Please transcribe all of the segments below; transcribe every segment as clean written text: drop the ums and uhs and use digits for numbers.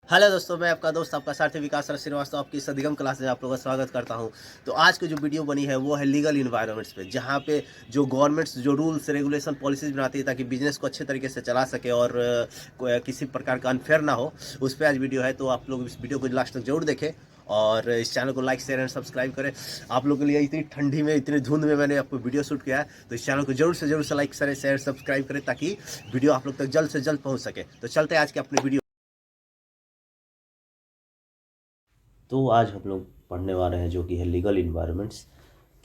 Hello दोस्तों, मैं आपका दोस्त आपका साथी विकास सर श्रीवास्तव आपकी इस अधिगम क्लास में आप लोगों का स्वागत करता हूं। तो आज की जो वीडियो बनी है वो है लीगल इन्वायरमेंट्स पे, जहां पे जो गवर्नमेंट्स जो रूल्स रेगुलेशन पॉलिसीज बनाती है ताकि बिजनेस को अच्छे तरीके से चला सके और किसी प्रकार का अनफेयर ना हो, उस पर आज वीडियो है। तो आप लोग इस वीडियो को लास्ट तक जरूर देखें और इस चैनल को लाइक शेयर एंड सब्सक्राइब करें। आप लोगों के लिए इतनी ठंडी में इतनी धुंध में मैंने आपको वीडियो शूट किया है, तो इस चैनल को जरूर से लाइक करें शेयर सब्सक्राइब करें ताकि वीडियो आप लोग तक जल्द से जल्द पहुँच सके। तो चलते हैं आज के अपनी वीडियो। तो आज हम लोग पढ़ने वाले हैं जो कि है लीगल इन्वायरमेंट्स।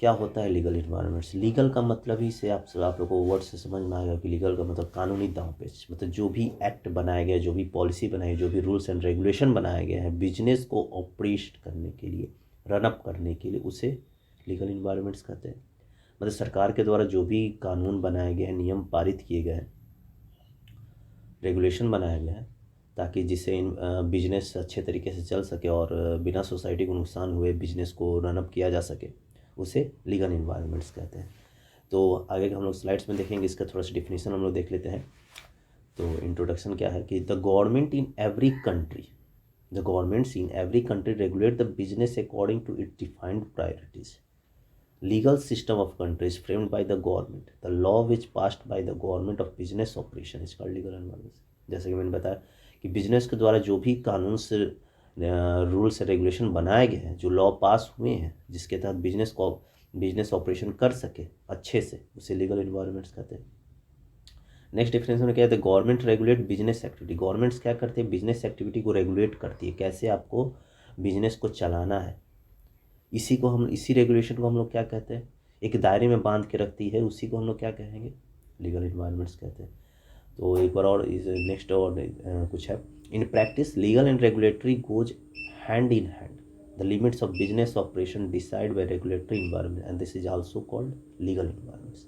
क्या होता है लीगल इन्वायरमेंट्स? लीगल का मतलब ही से आप लोगों को वर्ड से समझ में आएगा कि लीगल का मतलब कानूनी दांवपेच, मतलब जो भी एक्ट बनाया गया, जो भी पॉलिसी बनाई, जो भी रूल्स एंड रेगुलेशन बनाया गया है बिजनेस को ऑपरेट करने के लिए, रन अप करने के लिए, उसे लीगल इन्वायरमेंट्स कहते हैं। मतलब सरकार के द्वारा जो भी कानून बनाए गए हैं, नियम पारित किए गए हैं, रेगुलेशन बनाया गया है ताकि जिससे इन बिजनेस अच्छे तरीके से चल सके और बिना सोसाइटी को नुकसान हुए बिजनेस को रनअप किया जा सके, उसे लीगल इन्वायरमेंट्स कहते हैं। तो आगे हम लोग स्लाइड्स में देखेंगे, इसका थोड़ा सा डिफिनेशन हम लोग देख लेते हैं। तो इंट्रोडक्शन क्या है कि the government in every country, the governments in every country regulate the business according to it defined priorities. Legal system of country is framed by the government. The law which passed by the government of business operation is called legal environment. जैसे कि मैंने बताया कि business के द्वारा जो भी कानून से रूल्स से रेगुलेशन बनाए गए हैं, जो लॉ पास हुए हैं जिसके तहत बिजनेस ऑपरेशन कर सके अच्छे से, उसे लीगल इन्वायरमेंट्स कहते हैं। नेक्स्ट डिफरेंस में क्या है? Government regulate business activity. Governments क्या करते हैं? बिजनेस एक्टिविटी को रेगुलेट करती है, कैसे आपको बिजनेस को चलाना है। इसी रेगुलेशन को हम लोग क्या कहते हैं? एक दायरे में बांध के रखती है, उसी को हम लोग क्या कहेंगे? लीगल इन्वायरमेंट्स कहते हैं। तो एक बार और इस नेक्स्ट और कुछ है। In practice legal and regulatory goes hand in hand. The limits of business operation decide by regulatory environment and this is also called legal environments.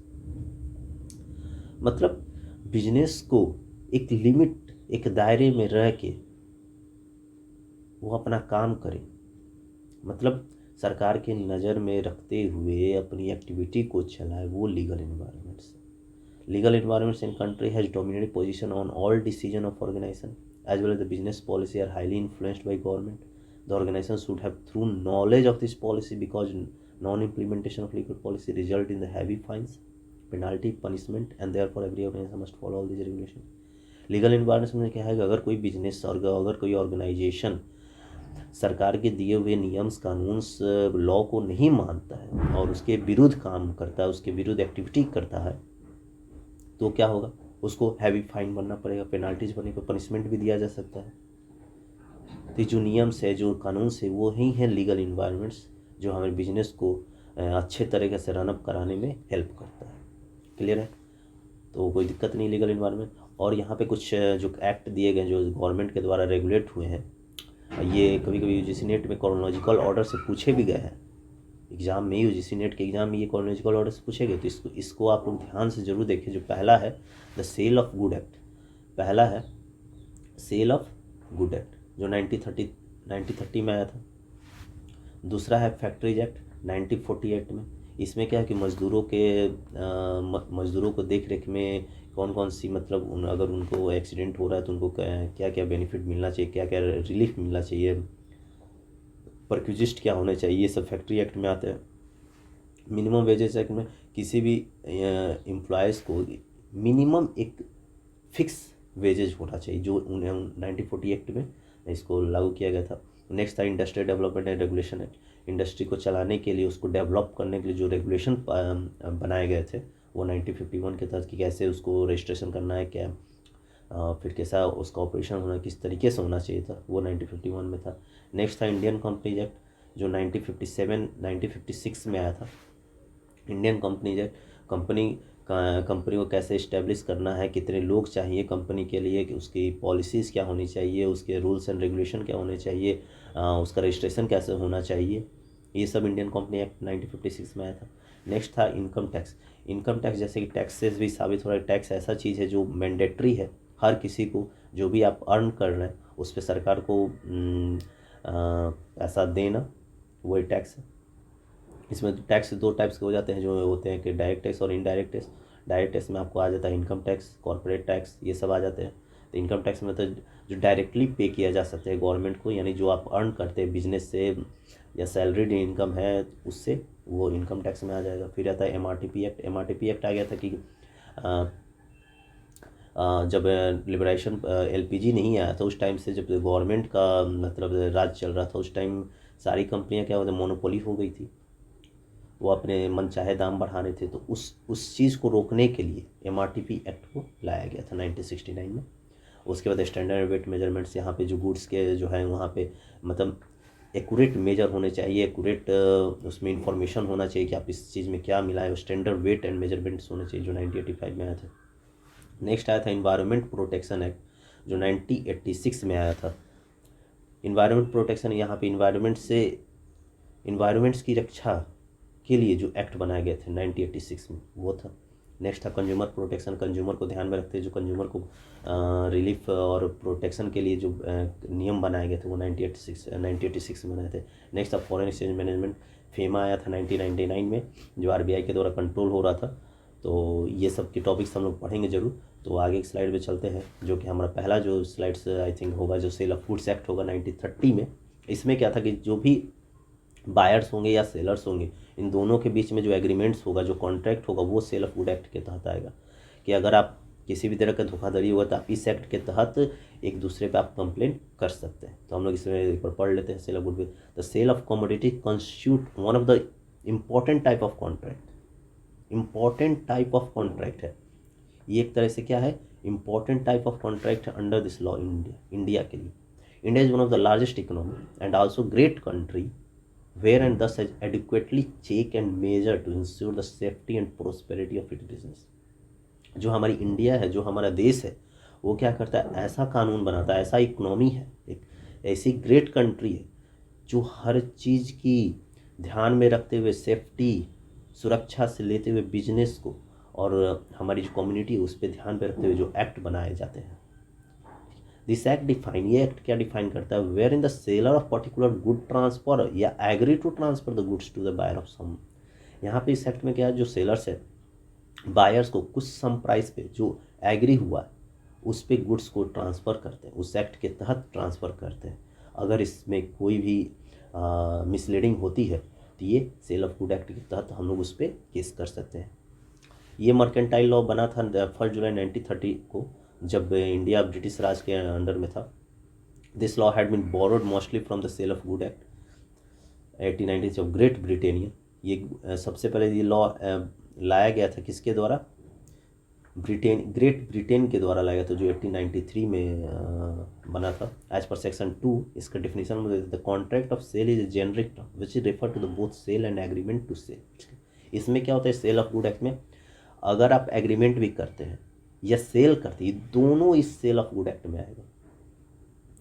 मतलब बिजनेस को एक लिमिट, एक दायरे में रह के वो अपना काम करे, मतलब सरकार के नज़र में रखते हुए अपनी एक्टिविटी को चलाए, वो legal environments. Legal environments in country has dominated position on all decision of organization as well as the business policy are highly influenced by government. The organization should have through knowledge of this policy because non-implementation of legal policy result in the heavy fines, penalty, punishment and therefore every organization must follow all these regulations. Legal environment में क्या है कि अगर कोई business और अगर कोई organisation सरकार के दिए हुए नियम्स कानून लॉ को नहीं मानता है और उसके विरुद्ध काम करता है, उसके विरुद्ध एक्टिविटी करता है, तो क्या होगा? उसको हैवी फाइन भरना पड़ेगा, पेनाल्टीज भरने पर पनिशमेंट भी दिया जा सकता है। तो जो नियम्स है, जो कानून से, वो ही है लीगल इन्वायरमेंट्स, जो हमारे बिजनेस को अच्छे तरीके से रनअप कराने में हेल्प करता है। क्लियर है? तो कोई दिक्कत नहीं लीगल इन्वायरमेंट। और यहाँ पे कुछ जो एक्ट दिए गए जो गवर्नमेंट के द्वारा रेगुलेट हुए हैं, ये कभी कभी यूजीसी नेट में क्रोनोलॉजिकल ऑर्डर से पूछे भी गए हैं एग्जाम में। यूजीसी नेट के एग्जाम में ये क्रोनोलॉजिकल ऑर्डर से पूछे गए, तो इसको आप लोग ध्यान से जरूर देखें। जो पहला है the sale of good act, पहला है सेल ऑफ गुड एक्ट जो 1930 में आया था। दूसरा है फैक्ट्रीज एक्ट 1948 में। इसमें क्या है कि मज़दूरों को देख रेख में कौन कौन सी, मतलब अगर उनको एक्सीडेंट हो रहा है तो उनको क्या क्या बेनिफिट मिलना चाहिए, क्या क्या रिलीफ मिलना चाहिए, परक्विजिस्ट क्या होने चाहिए, ये सब फैक्ट्री एक्ट में आते हैं। मिनिमम वेजेस एक्ट में किसी भी एम्प्लॉयज़ को मिनिमम एक फिक्स वेजेज होना चाहिए, जो उन्हें 1940 एक्ट में इसको लागू किया गया था। नेक्स्ट था industrial development and regulation act. Industry को चलाने के लिए, उसको डेवलप करने के लिए जो रेगुलेशन बनाए गए थे, वो 1951 के तहत कि कैसे उसको रजिस्ट्रेशन करना है, क्या फिर कैसा उसका ऑपरेशन होना, किस तरीके से होना चाहिए था, वो 1951 में था। नेक्स्ट था इंडियन कंपनीज एक्ट जो 1956 में आया था। इंडियन कंपनीज एक्ट कंपनी को कैसे इस्टेब्लिश करना है, कितने लोग चाहिए कंपनी के लिए, कि उसकी पॉलिसीज़ क्या होनी चाहिए, उसके रूल्स एंड रेगुलेशन क्या होने चाहिए, उसका रजिस्ट्रेशन कैसे होना चाहिए, ये सब इंडियन कंपनी एक्ट 1956 में आया था। नेक्स्ट था इनकम टैक्स। इनकम टैक्स जैसे कि टैक्सेस भी साबित हो रहा है, टैक्स ऐसा चीज़ है जो मैंडेटरी है हर किसी को, जो भी आप अर्न कर रहे हैं उस पर सरकार को पैसा देना, वही टैक्स है। इसमें टैक्स दो टाइप्स के हो जाते हैं, जो होते हैं कि डायरेक्ट टैक्स और इनडायरेक्ट टैक्स। डायरेक्ट टैक्स में आपको आ जाता है इनकम टैक्स, कॉर्पोरेट टैक्स, ये सब आ जाते हैं। तो इनकम टैक्स में तो जो डायरेक्टली पे किया जा सकता है गवर्नमेंट को, यानी जो आप अर्न करते हैं बिजनेस से या सैलरीड इनकम है उससे, वो इनकम टैक्स में आ जाएगा। फिर आता है MRTP एक्ट। MRTP एक्ट आ गया था कि जब लिबरेशन LPG नहीं आया था उस टाइम से, जब गवर्नमेंट का मतलब राज चल रहा था उस टाइम, सारी कंपनियां क्या होता मोनोपोली हो गई थी, वो अपने मनचाहे दाम बढ़ा रहे थे। तो उस चीज़ को रोकने के लिए MRTP एक्ट को लाया गया था 1969 में। उसके बाद स्टैंडर्ड वेट मेजरमेंट्स, यहाँ पे जो गुड्स के जो है वहाँ पे मतलब एक्यूरेट मेजर होने चाहिए, एक्यूरेट उसमें इंफॉर्मेशन होना चाहिए कि आप इस चीज़ में क्या मिलाए, स्टैंडर्ड वेट एंड मेजरमेंट्स होने चाहिए, जो 1985 में आया था। नेक्स्ट आया था इन्वायरमेंट प्रोटेक्शन एक्ट जो 1986 में आया था। इन्वायरमेंट प्रोटेक्शन, यहाँ पे इन्वायरमेंट्स की रक्षा के लिए जो एक्ट बनाए गए थे 1986 में वो था। नेक्स्ट था कंज्यूमर प्रोटेक्शन, कंज्यूमर को ध्यान में रखते जो कंज्यूमर को रिलीफ और प्रोटेक्शन के लिए जो नियम बनाए गए थे वो 1986 में बनाए थे। नेक्स्ट था फॉरेन एक्सचेंज मैनेजमेंट, फेमा आया था 1999 में, जो RBI के द्वारा कंट्रोल हो रहा था। तो ये सब के टॉपिक्स हम लोग पढ़ेंगे जरूर। तो आगे एक स्लाइड पे चलते हैं, जो कि हमारा पहला जो स्लाइड्स आई थिंक होगा, जो सेल ऑफ गुड्स एक्ट होगा 1930 में। इसमें क्या था कि जो भी बायर्स होंगे या सेलर्स होंगे, इन दोनों के बीच में जो एग्रीमेंट्स होगा, जो कॉन्ट्रैक्ट होगा, वो सेल ऑफ गुड एक्ट के तहत आएगा। कि अगर आप किसी भी तरह का धोखाधड़ी होगा तो आप इस एक्ट के तहत एक दूसरे पे आप कंप्लेंट कर सकते हैं। तो हम लोग इसमें एक बार पढ़ लेते हैं sale of good. The sale of commodity constitute one of the important type of contract. Important type of contract है ये, एक तरह से क्या है, important type of contract under this law India के लिए। India is one of the largest economy and also great country where and thus has adequately check and measure to ensure the safety and prosperity of its business। जो हमारी India है, जो हमारा देश है, वो क्या करता है, ऐसा कानून बनाता है, ऐसा इकोनॉमी है, एक ऐसी ग्रेट कंट्री है जो हर चीज़ की ध्यान में रखते हुए, सेफ्टी सुरक्षा से लेते हुए बिजनेस को और हमारी जो कम्युनिटी है उस पर ध्यान में रखते हुए जो एक्ट बनाए जाते हैं। दिस एक्ट डिफाइन, ये एक्ट क्या डिफाइन करता है, where in the seller of particular good transfer या agree to transfer the goods to the buyer of some. यहाँ पे इस एक्ट में क्या है, जो सेलर्स है बायर्स को कुछ सम प्राइस पे जो एग्री हुआ है उस पे गुड्स को ट्रांसफ़र करते हैं, उस एक्ट के तहत ट्रांसफ़र करते हैं। अगर इसमें कोई भी मिसलीडिंग होती है तो ये सेल ऑफ गुड एक्ट के तहत हम लोग उस पर केस कर सकते हैं। ये मर्केंटाइल लॉ बना था 1 जुलाई 1930 को, जब इंडिया ब्रिटिश राज के अंडर में था। This law had been borrowed mostly from the sale of good act 1890 of Great Britannia. ये सबसे पहले ये लॉ लाया गया था किसके द्वारा, ग्रेट ब्रिटेन के द्वारा लाया गया था, जो 1893 में बना था। एज पर सेक्शन 2 इसका definition, the contract of sale is a generic term which is refer to the both sale and agreement to sale. इसमें क्या होता है, सेल ऑफ गुड एक्ट में अगर आप एग्रीमेंट भी करते हैं या सेल करते हैं, दोनों इस सेल ऑफ गुड एक्ट में आएगा।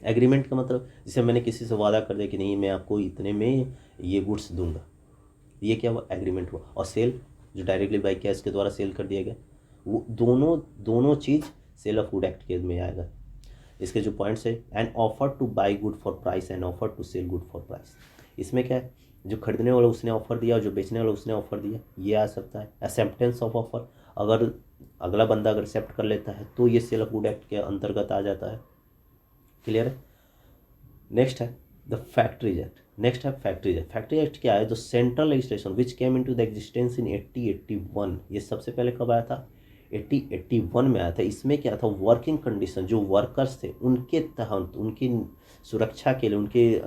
एग्रीमेंट का मतलब जैसे मैंने किसी से वादा कर दिया कि नहीं मैं आपको इतने में ये गुड्स दूंगा, ये क्या हुआ, एग्रीमेंट हुआ। और सेल जो डायरेक्टली बाई कैश के द्वारा सेल कर दिया गया, वो दोनों चीज़ सेल ऑफ गुड एक्ट के में आएगा। इसके जो पॉइंट्स है, an offer to buy good for price and offer to sell good for price. इसमें क्या है, जो खरीदने वाला उसने ऑफर दिया और जो बेचने वाला उसने ऑफर दिया, ये आ सकता है। एक्सेप्टेंस ऑफ ऑफर, अगर अगला बंदा अगर एक्सेप्ट कर लेता है तो ये सेल ऑफ गुड एक्ट के अंतर्गत आ जाता है। क्लियर है। नेक्स्ट है द फैक्ट्रीज एक्ट। नेक्स्ट है फैक्ट्रीज एक्ट। फैक्ट्री एक्ट क्या है, जो central legislation which came into the existence in 1881। ये सबसे पहले कब आया था, 1881 में आया था। इसमें क्या था, वर्किंग कंडीशन, जो वर्कर्स थे उनके तहत उनकी सुरक्षा के लिए, उनके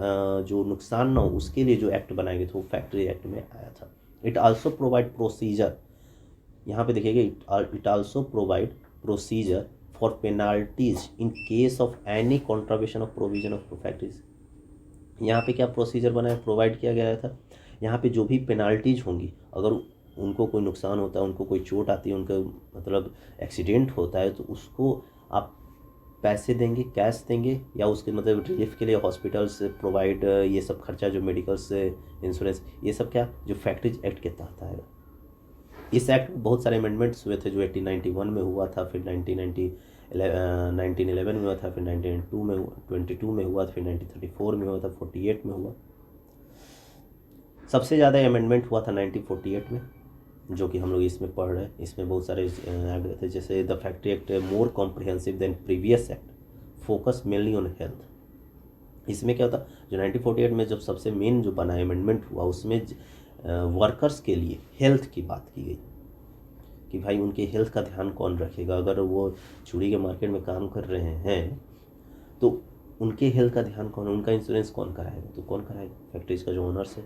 जो नुकसान ना हो उसके लिए जो एक्ट बनाए गए थे वो फैक्ट्री एक्ट में आया था। इट आल्सो प्रोवाइड प्रोसीजर, यहाँ पे देखिएगा, it also provide procedure for penalties in case of any contravention of provision of factories. यहाँ पे क्या प्रोसीजर बनाया, प्रोवाइड किया गया था, यहाँ पे जो भी पेनाल्टीज होंगी, अगर उनको कोई नुकसान होता है, उनको कोई चोट आती है, उनका मतलब एक्सीडेंट होता है, तो उसको आप पैसे देंगे, कैश देंगे, या उसके मतलब रिलीफ के लिए हॉस्पिटल से प्रोवाइड, ये सब खर्चा जो मेडिकल से इंश्योरेंस, ये सब क्या जो फैक्ट्रीज एक्ट के तहत आएगा। इस एक्ट में बहुत सारे अमेंडमेंट्स हुए थे, जो 1891 में हुआ था, फिर 1911 में हुआ था, फिर 1922 में हुआ था, फिर 1934 में हुआ था, 48 में हुआ। सबसे ज़्यादा अमेंडमेंट हुआ था 1948 में, जो कि हम लोग इसमें पढ़ रहे हैं। इसमें बहुत सारे एक्ट थे, जैसे the factory act more comprehensive than previous act. Focus mainly on health. इसमें क्या होता, जो 1948 में जब सबसे मेन जो बना अमेंडमेंट हुआ उसमें वर्कर्स के लिए हेल्थ की बात की गई कि भाई उनके हेल्थ का ध्यान कौन रखेगा। अगर वो चूड़ी के मार्केट में काम कर रहे हैं तो उनके हेल्थ का ध्यान कौन, उनका इंश्योरेंस कौन कराएगा, तो कौन कराएगा, फैक्ट्रीज का जो ओनर्स है,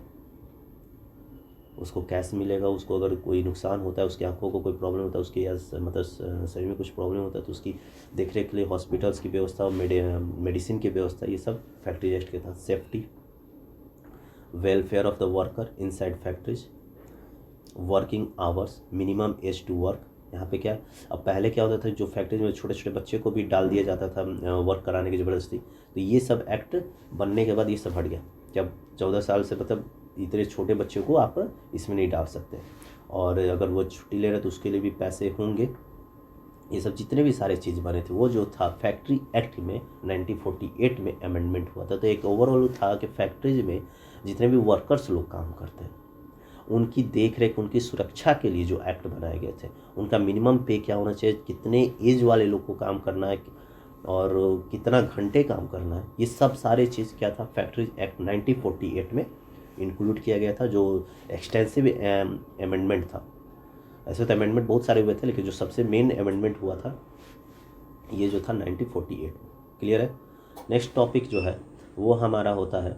उसको कैश मिलेगा। उसको अगर कोई नुकसान होता है, उसकी आंखों को कोई प्रॉब्लम होता है, उसके या मतलब शरीर में कुछ प्रॉब्लम होता है तो उसकी देख रेख के लिए हॉस्पिटल्स की व्यवस्था और मेडिसिन की व्यवस्था, ये सब फैक्ट्री एक्ट के तहत। Safety welfare of the worker inside factories, working hours, minimum age to work. यहाँ पे क्या, अब पहले क्या होता था, जो फैक्ट्रीज में छोटे छोटे बच्चे को भी डाल दिया जाता था वर्क कराने की ज़बरदस्ती, तो ये सब एक्ट बनने के बाद ये सब हट गया। जब 14 साल से मतलब इतने छोटे बच्चे को आप इसमें नहीं डाल सकते, और अगर वो छुट्टी ले रहे तो उसके लिए भी पैसे होंगे। ये सब जितने भी सारे चीज़ बने थे वो जो था फैक्ट्री एक्ट में 1948 में अमेंडमेंट हुआ था। तो एक ओवरऑल था कि फैक्ट्रीज में जितने भी वर्कर्स लोग काम करते हैं उनकी देख रेख, उनकी सुरक्षा के लिए जो एक्ट बनाए गए थे, उनका मिनिमम पे क्या होना चाहिए, कितने एज वाले लोग को काम करना है और कितना घंटे काम करना है, ये सब सारे चीज़ क्या था फैक्ट्री एक्ट 1948 में इंक्लूड किया गया था, जो एक्सटेंसिव अमेंडमेंट था। ऐसे तो अमेंडमेंट बहुत सारे हुए थे, लेकिन जो सबसे मेन अमेंडमेंट हुआ था ये जो था 1948। क्लियर है। नेक्स्ट टॉपिक जो है वो हमारा होता है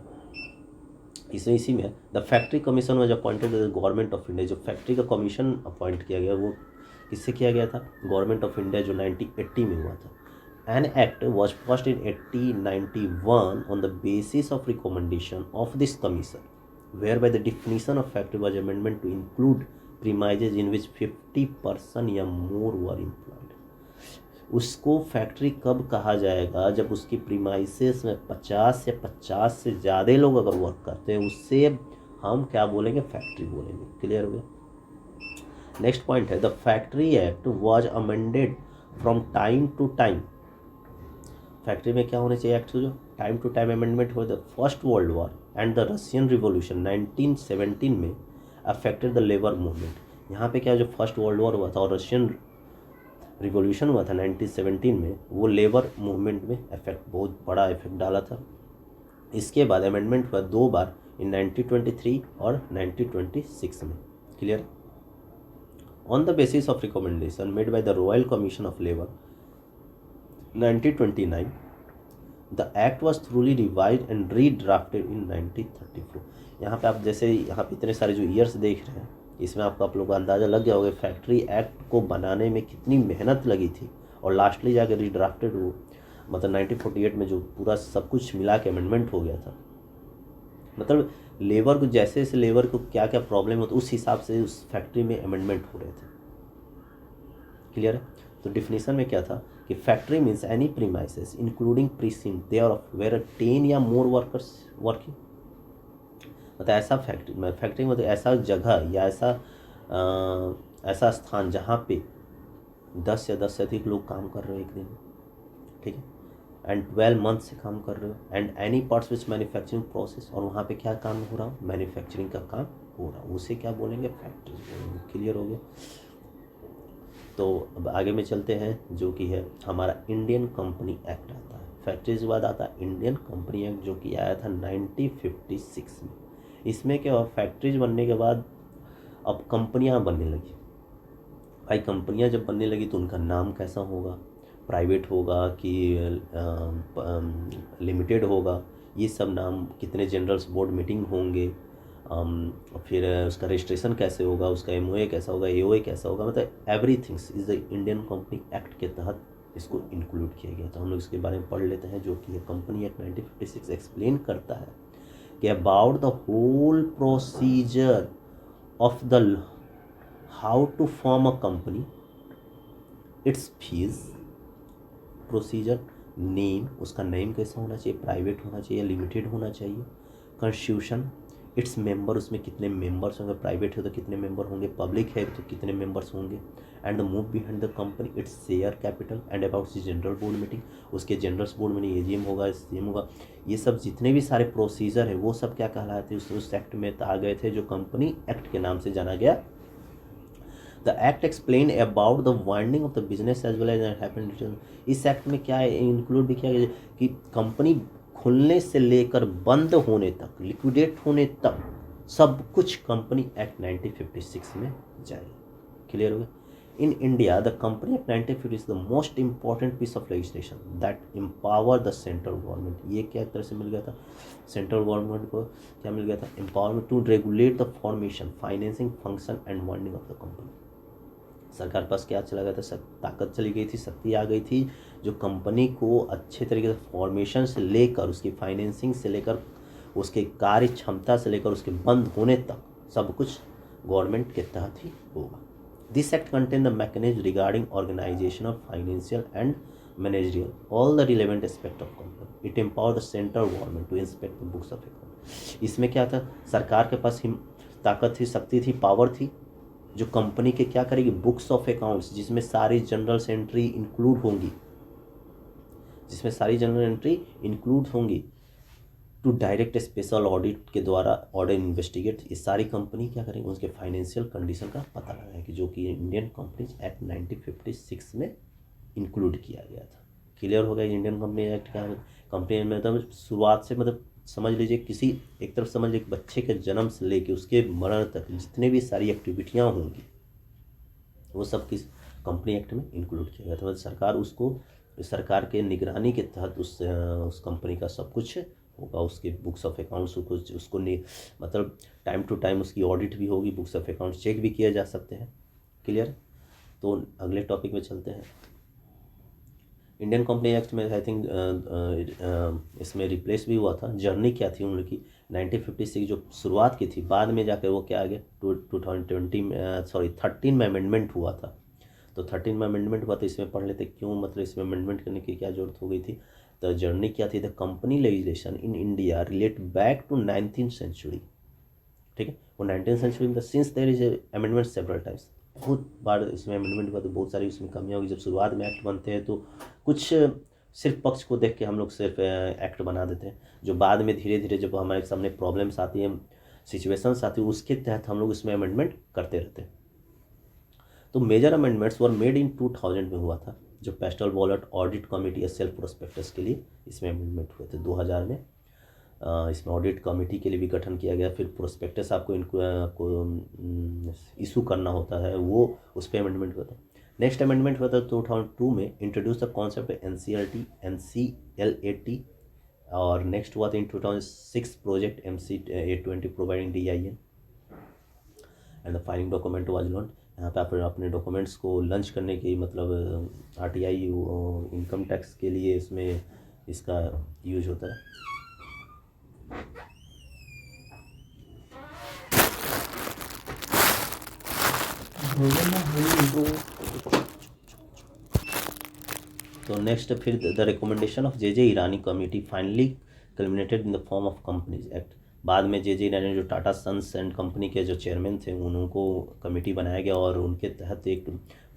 इसी में the factory commission was appointed by the government of India. जो फैक्ट्री का कमीशन अपॉइंट किया गया वो किससे किया गया था, गवर्नमेंट ऑफ इंडिया, जो 1980 में हुआ था। An act was passed in 1891 on the basis of recommendation of this commission whereby the definition of factory was amendment to include premises in which 50% या more were employed। उसको factory कब कहा जाएगा, जब उसकी प्रीमाइसेस में 50 या 50 से ज़्यादा लोग अगर वर्क करते हैं, उससे हम क्या बोलेंगे, फैक्ट्री बोलेंगे। क्लियर हो गया। नेक्स्ट पॉइंट है the factory act was amended from time to time. Factory में क्या होना चाहिए एक्ट, जो टाइम टू टाइम अमेंडमेंट हुआ। The first world war and the Russian revolution 1917 में अफेक्टेड द लेबर मूवमेंट। यहाँ पे क्या, जो फर्स्ट वर्ल्ड वॉर हुआ था और रशियन रिवॉल्यूशन हुआ था 1917 में, वो लेबर मूवमेंट में बहुत बड़ा इफेक्ट डाला था। इसके बाद अमेंडमेंट हुआ 2 बार, इन 1923 और 1926 में। Clear. On the basis of recommendation made by the royal commission of labour 1929 the act was thoroughly revise and redrafted in 1934। यहाँ पे आप जैसे यहाँ पे इतने सारे जो ईयर्स देख रहे हैं, इसमें आपको आप लोगों को अंदाज़ा लग गया होगा फैक्ट्री एक्ट को बनाने में कितनी मेहनत लगी थी, और लास्टली जाकर रीड्राफ्टेड हो, मतलब 1948 में जो पूरा सब कुछ मिला के अमेंडमेंट हो गया था। मतलब लेबर को जैसे जैसे लेबर को क्या क्या प्रॉब्लम होता उस हिसाब से उस फैक्ट्री में अमेंडमेंट हो रहे थे। क्लियर है। तो डिफिनीशन में क्या था कि factory means any premises including precincts there of where 10 या मोर वर्कर्स वर्किंग। मतलब ऐसा फैक्ट्री मतलब ऐसा जगह या ऐसा स्थान जहाँ पे 10 या 10 से अधिक लोग काम कर रहे हो एक दिन में, ठीक है, एंड 12 मंथ से काम कर रहे हो, and any parts which manufacturing process, और वहाँ पे क्या काम हो रहा हो, मैन्युफैक्चरिंग का काम हो रहा हो, उसे क्या बोलेंगे, फैक्ट्री बोलेंगे। क्लियर हो गया। तो अब आगे में चलते हैं, जो कि है हमारा इंडियन कंपनी एक्ट आता है। फैक्ट्रीज के बाद आता है इंडियन कंपनी एक्ट, जो कि आया था 1956 में। इसमें क्या हुआ, फैक्ट्रीज बनने के बाद अब कंपनियां बनने लगी। भाई कंपनियां जब बनने लगी तो उनका नाम कैसा होगा, प्राइवेट होगा कि लिमिटेड होगा, ये सब नाम, कितने जनरल्स बोर्ड मीटिंग होंगे, फिर उसका रजिस्ट्रेशन कैसे होगा, उसका MOA कैसा होगा, AOA कैसा होगा, मतलब everything's is the Indian company act के तहत इसको इंक्लूड किया गया। तो हम लोग इसके बारे में पढ़ लेते हैं, जो कि कंपनी एक्ट 1956 एक्सप्लेन करता है कि about the whole procedure of the how to form a company, its fees, procedure, name, उसका नेम कैसा होना चाहिए, प्राइवेट होना चाहिए, लिमिटेड होना चाहिए, कॉन्स्टिट्यूशन, इट्स मेंबर, उसमें कितने मेंबर्स होंगे, प्राइवेट है तो कितने मेंबर होंगे, पब्लिक है तो कितने मेंबर्स होंगे, and the move behind the company, its share capital, and about the general board meeting, उसके जनरल्स बोर्ड में AGM होगा, CM होगा। ये सब जितने भी सारे प्रोसीजर है वो सब क्या कहलाते हैं, उस एक्ट में आ गए थे, जो कंपनी एक्ट के नाम से जाना गया the act explain about the winding of the business as well as happen. इस एक्ट में क्या है इंक्लूड भी किया गया कि कंपनी खुलने से लेकर बंद होने तक, लिक्विडेट होने तक सब कुछ कंपनी एक्ट 1956 में जाएगी। क्लियर हो गया? In India, the Company Act 1950 is the most important piece of legislation that empower the central government. ये क्या एक तरह से मिल गया था सेंट्रल गवर्नमेंट को? क्या मिल गया था? Empowerment to regulate the formation, financing, function and funding of the company. सरकार पास क्या चला गया था? ताकत चली गई थी, शक्ति आ गई थी, जो कंपनी को अच्छे तरीके से फॉर्मेशन से लेकर उसकी फाइनेंसिंग से लेकर उसके कार्य क्षमता से लेकर उसके बंद होने तक सब कुछ गवर्नमेंट के तहत ही होगा। This act contains the mechanism regarding organization of financial and managerial, all the relevant aspect of company. It empowers the central government to inspect the books of account. इसमें क्या था? सरकार के पास ताकत थी, शक्ति थी, पावर थी, जो कंपनी के क्या करेगी? बुक्स ऑफ अकाउंट्स, जिसमें सारी जनरल एंट्री इंक्लूड होंगी, जिसमें सारी जनरल एंट्री इंक्लूड होंगी, टू डायरेक्ट स्पेशल ऑडिट के द्वारा ऑडिट इन्वेस्टिगेट, ये सारी कंपनी क्या करेंगे? उसके फाइनेंशियल कंडीशन का पता लगाएंगे, जो कि इंडियन कंपनीज एक्ट 1956 में इंक्लूड किया गया था। क्लियर हो गया? इंडियन कंपनी एक्ट क्या है? कंपनी में मतलब शुरुआत से, मतलब समझ लीजिए किसी एक तरफ समझ लीजिए बच्चे के जन्म से लेके उसके मरण तक जितने भी सारी एक्टिविटियाँ होंगी वो सब किस कंपनी एक्ट में इंक्लूड किया गया था। मतलब सरकार उसको, सरकार के निगरानी के तहत उस कंपनी का सब कुछ होगा, उसके बुक्स ऑफ अकाउंट्स उसको मतलब टाइम टू टाइम उसकी ऑडिट भी होगी, बुक्स ऑफ अकाउंट्स चेक भी किए जा सकते हैं। क्लियर? तो अगले टॉपिक में चलते हैं। इंडियन कंपनी एक्ट में आई थिंक इसमें रिप्लेस भी हुआ था। जर्नी क्या थी उनकी? 1956 जो शुरुआत की थी, बाद में जाकर वो क्या आ गया 2020 में, 13 में अमेंडमेंट हुआ था। तो 13 में अमेंडमेंट हुआ, तो इसमें पढ़ लेते क्यों, मतलब इसमें अमेंडमेंट करने की क्या जरूरत हो गई थी। तो जर्नी क्या थी? The company legislation in India relate back to 19th century. ठीक है, वो 19th सेंचुरी में since there is amendment several times, बहुत बार इसमें अमेंडमेंट हुआ, तो बहुत सारी उसमें कमियाँ होगी। जब शुरुआत में एक्ट बनते हैं तो कुछ सिर्फ पक्ष को देख के हम लोग सिर्फ एक्ट बना देते हैं, जो बाद में धीरे धीरे जब हमारे सामने प्रॉब्लम्स आती हैं, सिचुएशंस आती है, उसके तहत हम लोग इसमें अमेंडमेंट करते रहते हैं। तो major amendments were made in 2000 में हुआ था, जो पेस्टल बॉलेट ऑडिट कमेटी या सेल्फ प्रोस्पेक्टस के लिए इसमें अमेंडमेंट हुए थे 2000 में। इसमें ऑडिट कमेटी के लिए भी गठन किया गया। फिर प्रोस्पेक्टस आपको इशू करना होता है, वो उस पर अमेंडमेंट हुआ था। नेक्स्ट अमेंडमेंट हुआ था 2002 में, इंट्रोड्यूस द कॉन्सेप्ट NCLAT। और नेक्स्ट हुआ था इन 2006 project MC820 providing DIN and the filing document was launch. यहाँ पे आप अपने डॉक्यूमेंट्स को लंच करने की, मतलब RTI इनकम टैक्स के लिए इसमें इसका यूज होता है। तो नेक्स्ट फिर the recommendation of JJ Irani committee finally culminated in the form of companies act. बाद में JJ ईरानी जो टाटा सन्स एंड कंपनी के जो चेयरमैन थे, उनको कमेटी बनाया गया और उनके तहत एक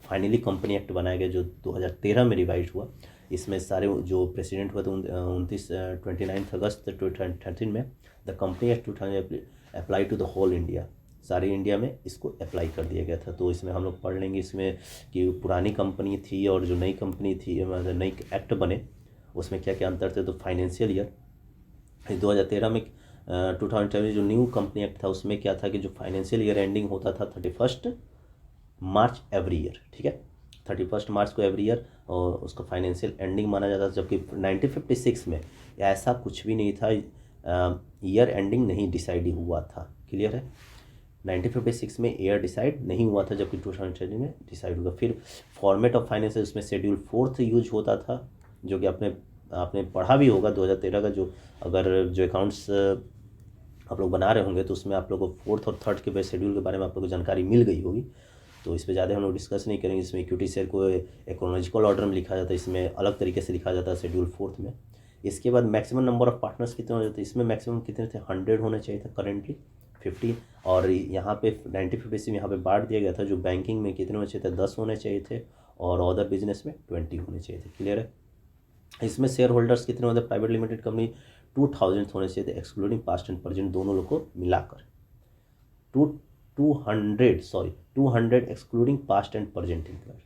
फाइनली कंपनी एक्ट बनाया गया, जो 2013 में रिवाइज हुआ। इसमें सारे जो प्रेसिडेंट हुए थे 29 अगस्त 2013 में, the company act 2000 apply to the whole India, सारे इंडिया में इसको अप्लाई कर दिया गया था। तो इसमें हम लोग पढ़ लेंगे इसमें कि पुरानी कंपनी थी और जो नई कंपनी थी, मतलब नई एक्ट बने, उसमें क्या क्या अंतर थे। तो फाइनेंशियल ईयर 2013 में 2013 जो न्यू कंपनी एक्ट था, उसमें क्या था कि जो फाइनेंशियल ईयर एंडिंग होता था 31 मार्च एवरी ईयर। ठीक है, 31 मार्च को एवरी ईयर और उसका फाइनेंशियल एंडिंग माना जाता था। जबकि 1956 में ऐसा कुछ भी नहीं था, ईयर एंडिंग नहीं डिसाइड हुआ था। क्लियर है? 1956 में ईयर डिसाइड नहीं हुआ था, जबकि 2013 में डिसाइड हुआ। फिर फॉर्मेट ऑफ फाइनेंस, उसमें शेड्यूल 4 यूज होता था, जो कि आपने पढ़ा भी होगा 2013 का। जो अगर जो अकाउंट्स आप लोग बना रहे होंगे तो उसमें आप लोग को 4th और 3rd के शेड्यूल के बारे में आप लोग को जानकारी मिल गई होगी, तो इस पर ज़्यादा हम लोग डिस्कस नहीं करेंगे। इसमें इक्विटी शेयर को क्रोनोलॉजिकल ऑर्डर में लिखा जाता है, इसमें अलग तरीके से लिखा जाता है शेड्यूल 4 में। इसके बाद मैक्सिमम नंबर ऑफ पार्टनर्स कितने हो जाते हैं? इसमें मैक्सिमम कितने थे? 100 होने चाहिए था, करेंटली 50। और यहाँ पे 1956 में यहाँ पे बांट दिया गया था, जो बैंकिंग में कितने होने चाहिए थे? 10 होने चाहिए थे, और अदर बिजनेस में 20 होने चाहिए थे। क्लियर है? इसमें शेयर होल्डर्स कितने होते हैं? प्राइवेट लिमिटेड कंपनी 2000 होने चाहिए थे, एक्सक्लूडिंग पास्ट एंड प्रेजेंट दोनों लोग को मिलाकर। 200 excluding past and present employees.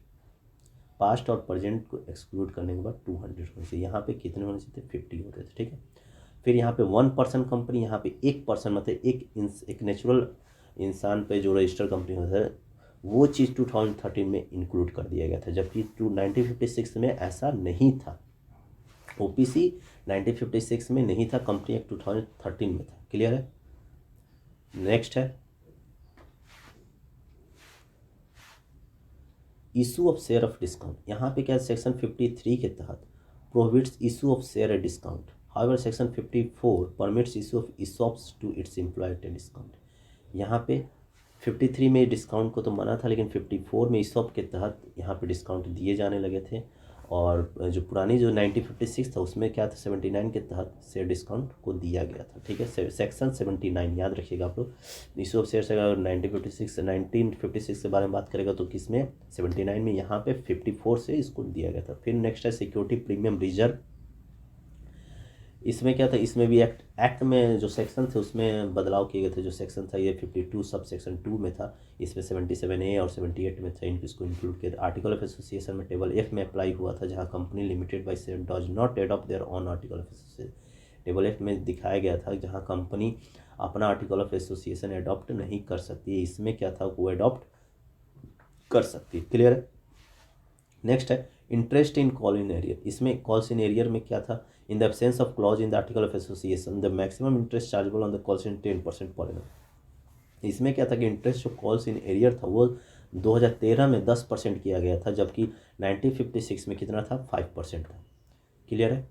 Past और प्रेजेंट को एक्सक्लूड करने के बाद 200 होने चाहिए। यहाँ पे कितने होने चाहिए थे? 50 होते थे, ठीक है। फिर यहाँ पे 1% कंपनी, यहाँ पे 1% मतलब एक नेचुरल इंसान पे जो रजिस्टर कंपनी होता है वो चीज़ 2013 में इंक्लूड कर दिया गया था, जबकि 1956 में ऐसा नहीं था। ओपीसी 1956 में नहीं था, कंपनी एक्ट 2013 में था। क्लियर है? नेक्स्ट है issue of share of discount. यहाँ पे क्या है, सेक्शन 53 के तहत prohibits issue of share at discount. However section 54 permits issue of ESOPs to its employ at discount. यहाँ पे 53 में डिस्काउंट को तो मना था, लेकिन 54 में ESOP के तहत यहाँ पे डिस्काउंट दिए जाने लगे थे। और जो पुरानी जो 1956 था उसमें क्या था, 79 के तहत शेयर डिस्काउंट को दिया गया था, ठीक है। सेक्शन 79 याद रखिएगा आप लोग। इशू ऑफ शेयर से अगर 1956 के बारे में बात करेगा तो किसमें, 79 में। यहाँ पे 54 से इसको दिया गया था। फिर नेक्स्ट है सिक्योरिटी प्रीमियम रिजर्व। इसमें क्या था, इसमें भी एक्ट में जो सेक्शन थे उसमें बदलाव किए गए थे। जो सेक्शन था ये 52 सब सेक्शन 2 में था, इसमें 77A और 78 में था, इसको इंक्लूड किया। आर्टिकल ऑफ एसोसिएशन में टेबल F में अप्लाई हुआ था, जहां company limited by share does not adopt their on article of association. Table F में दिखाया गया था जहाँ कंपनी अपना आर्टिकल ऑफ एसोसिएशन एडॉप्ट नहीं कर सकती। इसमें क्या था, वो एडॉप्ट कर सकती। क्लियर है? नेक्स्ट है interest in call in arrear. इसमें कॉल्स इन एरियर में क्या था, in the absence of clause in the article of association the maximum interest chargeable on the calls in 10% per annum. इसमें क्या था कि इंटरेस्ट जो कॉल्स इन एरियर था वो 2013 में 10% किया गया था, जबकि 1956 में कितना था, 5% था। क्लियर है?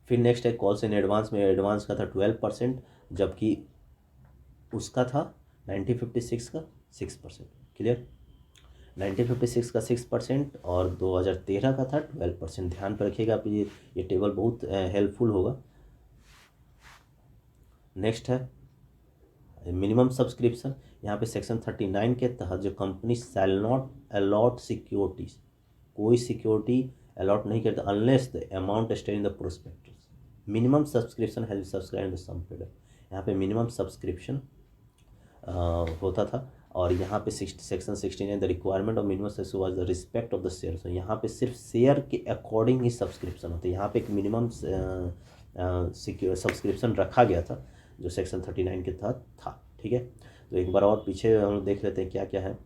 फिर नेक्स्ट है कॉल्स इन एडवांस में एडवांस का था 12%, जबकि उसका था 1956 का 6%। क्लियर? 1956 का 6% और 2013 का था 12%। ध्यान पर रखिएगा आप, ये टेबल बहुत हेल्पफुल होगा। नेक्स्ट है मिनिमम सब्सक्रिप्शन। यहाँ पे सेक्शन 39 के तहत जो company shall not allot securities, कोई सिक्योरिटी अलॉट नहीं करता unless the amount stated in the prospectus. Minimum subscription has subscribe the sum period. यहाँ पे मिनिमम सब्सक्रिप्शन होता था। और यहाँ पे section 69 the requirement of minimum subscription was the respect of the share. यहाँ पे सिर्फ शेयर के अकॉर्डिंग ही सब्सक्रिप्शन होता है। यहाँ पे एक मिनिमम सब्सक्रिप्शन रखा गया था जो सेक्शन 39 के तहत था, ठीक है। तो एक बार और पीछे हम लोग देख लेते हैं क्या क्या है,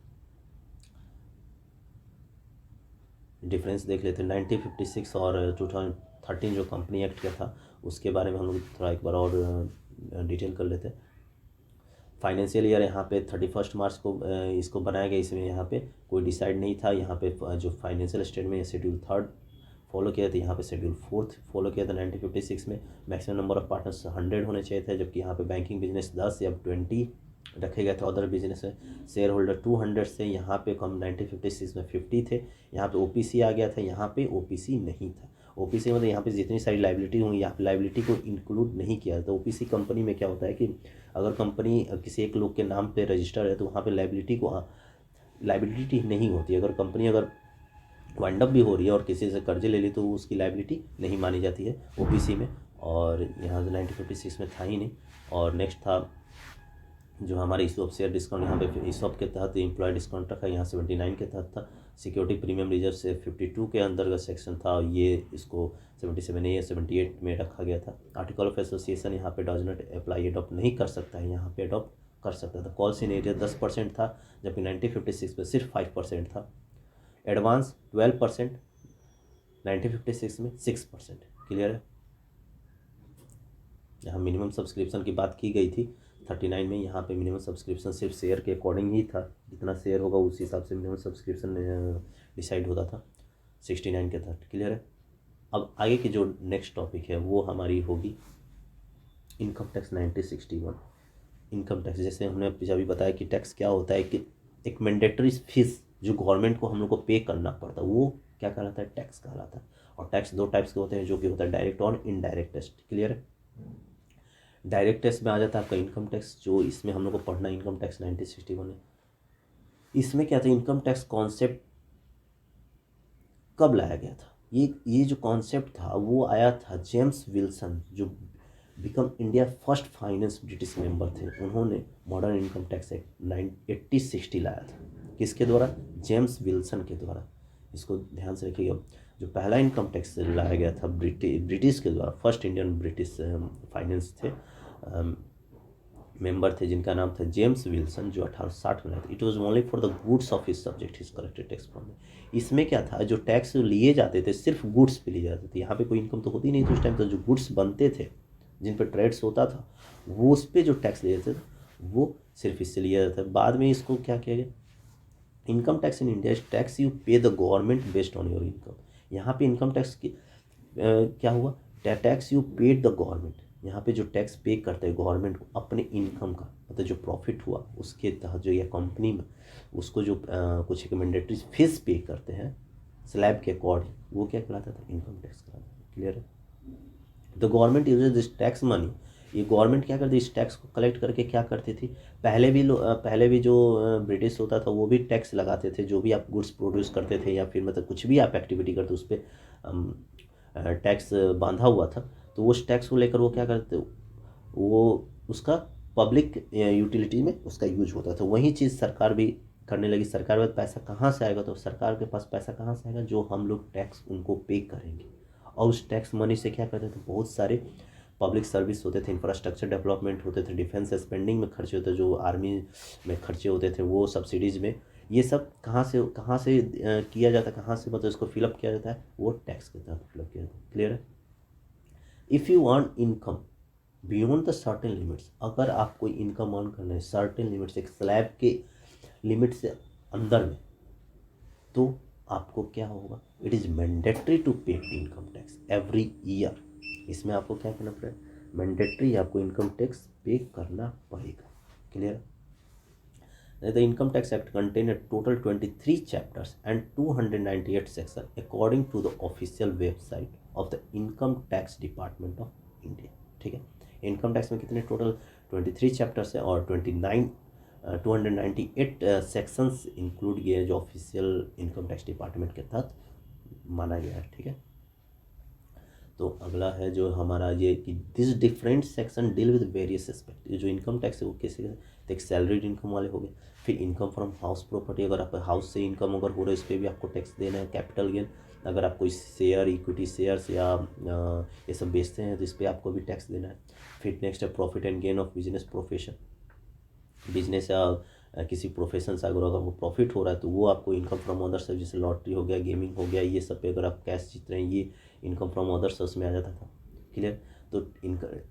डिफरेंस देख लेते हैं। 1956 और 2013 जो कंपनी एक्ट का था उसके बारे में हम लोग थोड़ा एक बार और डिटेल कर लेते हैं। फाइनेंशियल ईयर यहाँ पे 31 मार्च को इसको बनाया गया। इसमें यहाँ पे कोई डिसाइड नहीं था। यहाँ पे जो फाइनेंशियल स्टेटमेंट शेड्यूल 3 फॉलो किया था, यहाँ पे शेड्यूल 4 फॉलो किया था। 1956 में मैक्सिमम नंबर ऑफ पार्टनर्स 100 होने चाहिए थे, जबकि यहाँ पे बैंकिंग बिजनेस 10 या 20 रखे गए थे। अदर बिजनेस में शेयर होल्डर 200 से, यहाँ पे कम 1956 में 50 थे। यहाँ पे ओपीसी आ गया था, यहाँ पे ओपीसी नहीं था। ओपीसी मतलब यहाँ पे जितनी सारी लाइबिलिटी होंगी यहाँ पे लाइबिलिटी को इंक्लूड नहीं किया जाता। ओपीसी कंपनी में क्या होता है कि अगर कंपनी किसी एक लोग के नाम पे रजिस्टर है तो वहाँ पे लाइबिलिटी नहीं होती। अगर कंपनी अगर वाइंड अप भी हो रही है और किसी से कर्जे ले ली तो उसकी लाइबिलिटी नहीं मानी जाती है ओपीसी में, और यहाँ 1956 में था ही नहीं। और नेक्स्ट था जो हमारे इशू ऑफ शेयर डिस्काउंट, यहाँ पे ESOP के तहत एम्प्लॉय डिस्काउंट रखा, यहाँ 79 के तहत था। सिक्योरिटी प्रीमियम रिजर्व से 52 के अंतर्गत सेक्शन था, ये इसको 77A या 78 में रखा गया था। आर्टिकल ऑफ एसोसिएशन यहाँ पे डज नॉट अप्लाई, एडॉप्ट नहीं कर सकता है, यहाँ पे अडॉप्ट कर सकता था। कॉल्स इन एरिया 10% था, जबकि 1956 में सिर्फ 5% था। एडवांस 12%, 1956 में 6%। क्लियर है? यहाँ मिनिमम सब्सक्रिप्शन की बात की गई थी 39 में। यहाँ पे मिनिमम सब्सक्रिप्शन सिर्फ शेयर के अकॉर्डिंग ही था, जितना शेयर होगा उस हिसाब से मिनिमम सब्सक्रिप्शन डिसाइड होता था 69 के तहत। क्लियर है? अब आगे की जो नेक्स्ट टॉपिक है वो हमारी होगी इनकम टैक्स 1961। इनकम टैक्स, जैसे हमने अभी बताया कि टैक्स क्या होता है कि एक मैंडेटरी फीस जो गवर्नमेंट को हम लोग को पे करना पड़ता है वो क्या कहलाता है, टैक्स कहलाता है। और टैक्स 2 टाइप्स के होते हैं, जो कि होता है डायरेक्ट और इनडायरेक्ट टैक्स। क्लियर है? डायरेक्ट टैक्स में आ जाता है आपका इनकम टैक्स, जो इसमें हम लोग को पढ़ना इनकम टैक्स 1961 है। इसमें क्या था, इनकम टैक्स कॉन्सेप्ट कब लाया गया था, ये जो कॉन्सेप्ट था वो आया था जेम्स विल्सन, जो become India first finance British member थे। उन्होंने मॉडर्न इनकम टैक्स एक्ट 1860 लाया था। किसके द्वारा? जेम्स विल्सन के द्वारा। इसको ध्यान से रखिएगा। जो पहला इनकम टैक्स लाया गया था ब्रिटिश के द्वारा, फर्स्ट इंडियन ब्रिटिश फाइनेंस थे, मेंबर थे, जिनका नाम था जेम्स विल्सन, जो 1860 में आए थे। It was only for the goods of his subject his collected tax from. इसमें क्या था, जो टैक्स लिए जाते थे सिर्फ गुड्स पे लिए जाते थे। यहाँ पे कोई इनकम तो होती नहीं थी उस टाइम। तो जो गुड्स बनते थे, जिन पर ट्रेड्स होता था, वो उस पर जो टैक्स लिए जाते थे वो सिर्फ इससे लिया जाता था। बाद में इसको क्या किया गया, income tax in India is tax you pay the government based on your income. यहाँ पे इनकम टैक्स की क्या हुआ, tax you paid the government. यहाँ पे जो टैक्स पे करते हैं गवर्नमेंट को अपने इनकम का, मतलब जो प्रॉफिट हुआ उसके तहत, जो या कंपनी में उसको जो कुछ एक मैंडेटरी फीस पे करते हैं स्लैब के अकॉर्डिंग, वो क्या कहलाता था, इनकम टैक्स कहलाता था। क्लियर है? The government uses this tax money. ये गवर्नमेंट क्या करती, इस टैक्स को कलेक्ट करके क्या करती थी, पहले भी जो ब्रिटिश होता था वो भी टैक्स लगाते थे। जो भी आप गुड्स प्रोड्यूस करते थे या फिर मतलब कुछ भी आप एक्टिविटी करते उस पर टैक्स बांधा हुआ था। तो उस टैक्स को लेकर वो क्या करते, वो उसका पब्लिक यूटिलिटी में उसका यूज होता था। वही चीज़ सरकार भी करने लगी। सरकार में पैसा कहाँ से आएगा, तो सरकार के पास पैसा कहाँ से आएगा, जो हम लोग टैक्स उनको पे करेंगे। और उस टैक्स मनी से क्या करते थे, बहुत सारे पब्लिक सर्विस होते थे, इंफ्रास्ट्रक्चर डेवलपमेंट होते थे, डिफेंस स्पेंडिंग में खर्चे होते, जो आर्मी में खर्चे होते थे, वो सब्सिडीज़ में, ये सब कहाँ से किया जाता है, कहाँ से मतलब इसको फिलअप किया जाता है, वो टैक्स के तहत फिलअप किया जाता है। क्लियर है? If you earn income beyond the certain limits, अगर आप कोई इनकम अर्न करना है सर्टेन लिमिट्स, एक स्लैब के लिमिट से अंदर में, तो आपको क्या होगा, इट इज़ मैंडेटरी टू पे इनकम टैक्स एवरी ईयर। इसमें आपको क्या करना पड़ेगा, मैंडेटरी आपको इनकम टैक्स पे करना पड़ेगा। Clear? The Income Tax Act contained a total 23 chapters and 298 sections according to the official website of the Income Tax Department of India। ठीक है, इनकम टैक्स में कितने टोटल 23 चैप्टर्स है और 298 सेक्शंस इंक्लूड किए हैं, जो ऑफिशियल इनकम टैक्स डिपार्टमेंट के तहत माना गया है। ठीक है, तो अगला है जो हमारा ये कि this different section deal with various aspect. ये जो इनकम टैक्स है वो कैसे, तो एक सैलरीड इनकम वाले हो गए, फिर इनकम फ्रॉम हाउस प्रॉपर्टी, अगर आप हाउस से इनकम अगर हो रहा है इस पर भी आपको टैक्स देना है। कैपिटल गेन, अगर आप कोई शेयर, इक्विटी शेयर्स या ये सब बेचते हैं तो इस पर आपको भी टैक्स देना है। फिर नेक्स्ट है profit and gain of business profession, business या किसी प्रोफेशन से अगर वो प्रॉफिट हो रहा है तो वो आपको इनकम फ्रॉम अदर सर्विस, जैसे लॉटरी हो गया, गेमिंग हो गया, ये सब पे अगर आप कैश जीत रहे हैं ये इनकम फ्रॉम अदर सोर्स में आ जाता था। क्लियर? तो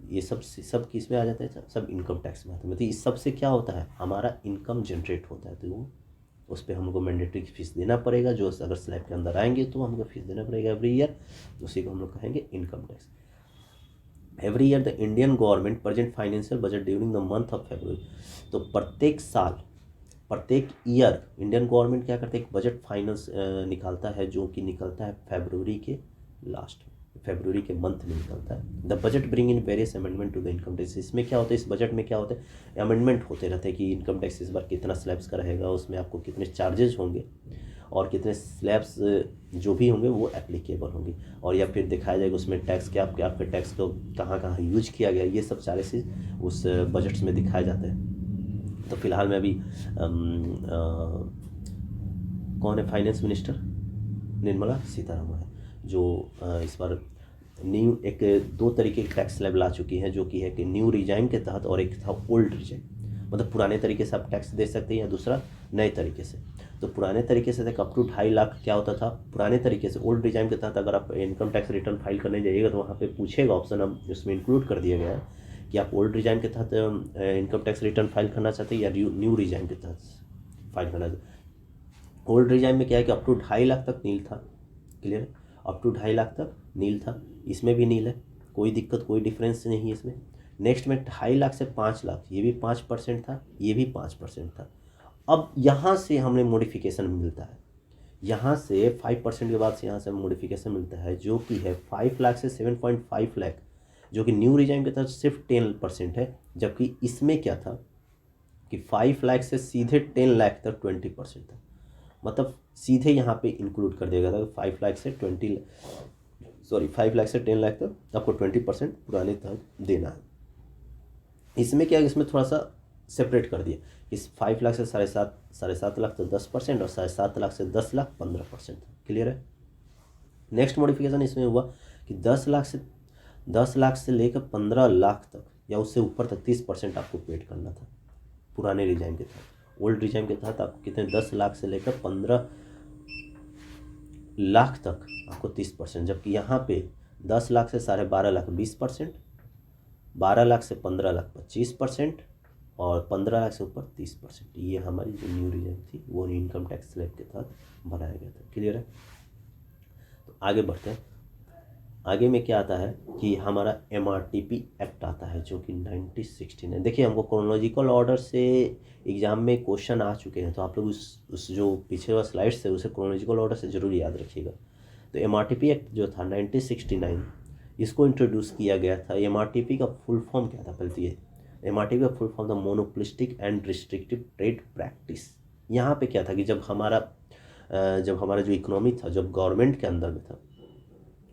ये सब किस में आ जाता है, सब इनकम टैक्स में आता है। मतलब इस सब से क्या होता है, हमारा इनकम जनरेट होता है, तो वो उस पर हमको मैंडेटरी फीस देना पड़ेगा। जो अगर स्लैब के अंदर आएंगे तो हमको फीस देना पड़ेगा एवरी ईयर, उसी को हम लोग कहेंगे income tax. Every year the Indian government present financial budget during the month of February. तो प्रत्येक साल, प्रत्येक ईयर इंडियन गवर्नमेंट क्या करता है, एक बजट फाइनेंस निकालता है, जो कि निकलता है फरवरी के लास्ट, फरवरी के मंथ में निकलता है। The budget bring in various amendment to the income tax. इसमें क्या होता है, इस बजट में क्या होता है, अमेंडमेंट होते रहते हैं कि इनकम टैक्स इस बार कितना स्लैब्स का रहेगा, उसमें आपको कितने चार्जेज होंगे और कितने स्लैब्स जो भी होंगे वो एप्लीकेबल होंगे, और या फिर दिखाया जाएगा उसमें टैक्स के आपके टैक्स को कहाँ कहाँ यूज किया गया, ये सब सारे चीज़ उस बजट्स में दिखाए जाते हैं। तो फिलहाल में अभी कौन है फाइनेंस मिनिस्टर, निर्मला सीतारमण है, जो इस बार न्यू एक दो तरीके के टैक्स स्लैब ला चुकी हैं, जो कि है कि न्यू रिजाइम के तहत और एक था ओल्ड रिजाइम। मतलब पुराने तरीके से आप टैक्स दे सकते हैं या दूसरा नए तरीके से। तो पुराने तरीके से तक अप टू 2.5 लाख क्या होता था पुराने तरीके से। ओल्ड रिजाइम के तहत अगर आप इनकम टैक्स रिटर्न फाइल करने जाइएगा तो वहाँ पे पूछेगा ऑप्शन, अब उसमें इंक्लूड कर दिया गया है कि आप ओल्ड रिजाइम के तहत इनकम टैक्स रिटर्न फाइल करना चाहते हैं या न्यू रिजाइम के तहत फाइल करना चाहते। ओल्ड रिजाइम में क्या है कि अप टू 2.5 लाख तक नील था। क्लियर है? अप टू 2.5 लाख तक नील था, इसमें भी नील है, कोई दिक्कत कोई डिफरेंस नहीं है इसमें। नेक्स्ट में 2.5 लाख से 5 लाख, ये भी 5% था, ये भी 5% था। अब यहाँ से हमें मॉडिफिकेशन मिलता है, यहाँ से 5% के बाद से यहाँ से मॉडिफिकेशन मिलता है, जो कि है 5 लाख से 7.5 लाख, जो कि न्यू रिजाइम के तहत सिर्फ 10% है। जबकि इसमें क्या था कि 5 लाख से सीधे 10 लाख तक 20% था। मतलब सीधे यहाँ पे इंक्लूड कर दिया गया था 5 लाख से 5 लाख से 10 लाख तक आपको 20% पुराने तहत देना है। इसमें क्या है, इसमें थोड़ा सा सेपरेट कर दिया, इस 5 लाख से 7.5 लाख तक 10% और 7.5 लाख से 10 लाख 15%। क्लियर है। नेक्स्ट मॉडिफिकेशन इसमें हुआ कि 10 लाख से लेकर 15 लाख तक या उससे ऊपर तक 30% आपको पेड करना था पुराने रिजाइम के तहत। ओल्ड रिजाइम के तहत आपको कितने, 10 लाख से लेकर 15 लाख तक आपको 30%, जबकि यहाँ पे 10 लाख से 12.5 लाख 20%, 12 लाख से 15 लाख 25% और 15 लाख से ऊपर 30%। ये हमारी जो न्यू रिजाइम थी वो इनकम टैक्स स्लैब के तहत बनाया गया था। क्लियर है। तो आगे बढ़ते हैं। आगे में क्या आता है कि हमारा MRTP एक्ट आता है जो कि 1969। देखिए, हमको क्रोनोलॉजिकल ऑर्डर से एग्जाम में क्वेश्चन आ चुके हैं, तो आप लोग उस जो पीछे वाला स्लाइड्स है उसे क्रोनोलॉजिकल ऑर्डर से जरूर याद रखिएगा। तो MRTP एक्ट जो था 1969, इसको इंट्रोड्यूस किया गया था। MRTP का फुल फॉर्म क्या था, पहले तो ये MRTP का फुल फॉर्म था monopolistic and restrictive trade practice. यहाँ पे क्या था कि जब हमारा जो इकोनॉमी था, जब गवर्नमेंट के अंदर में था,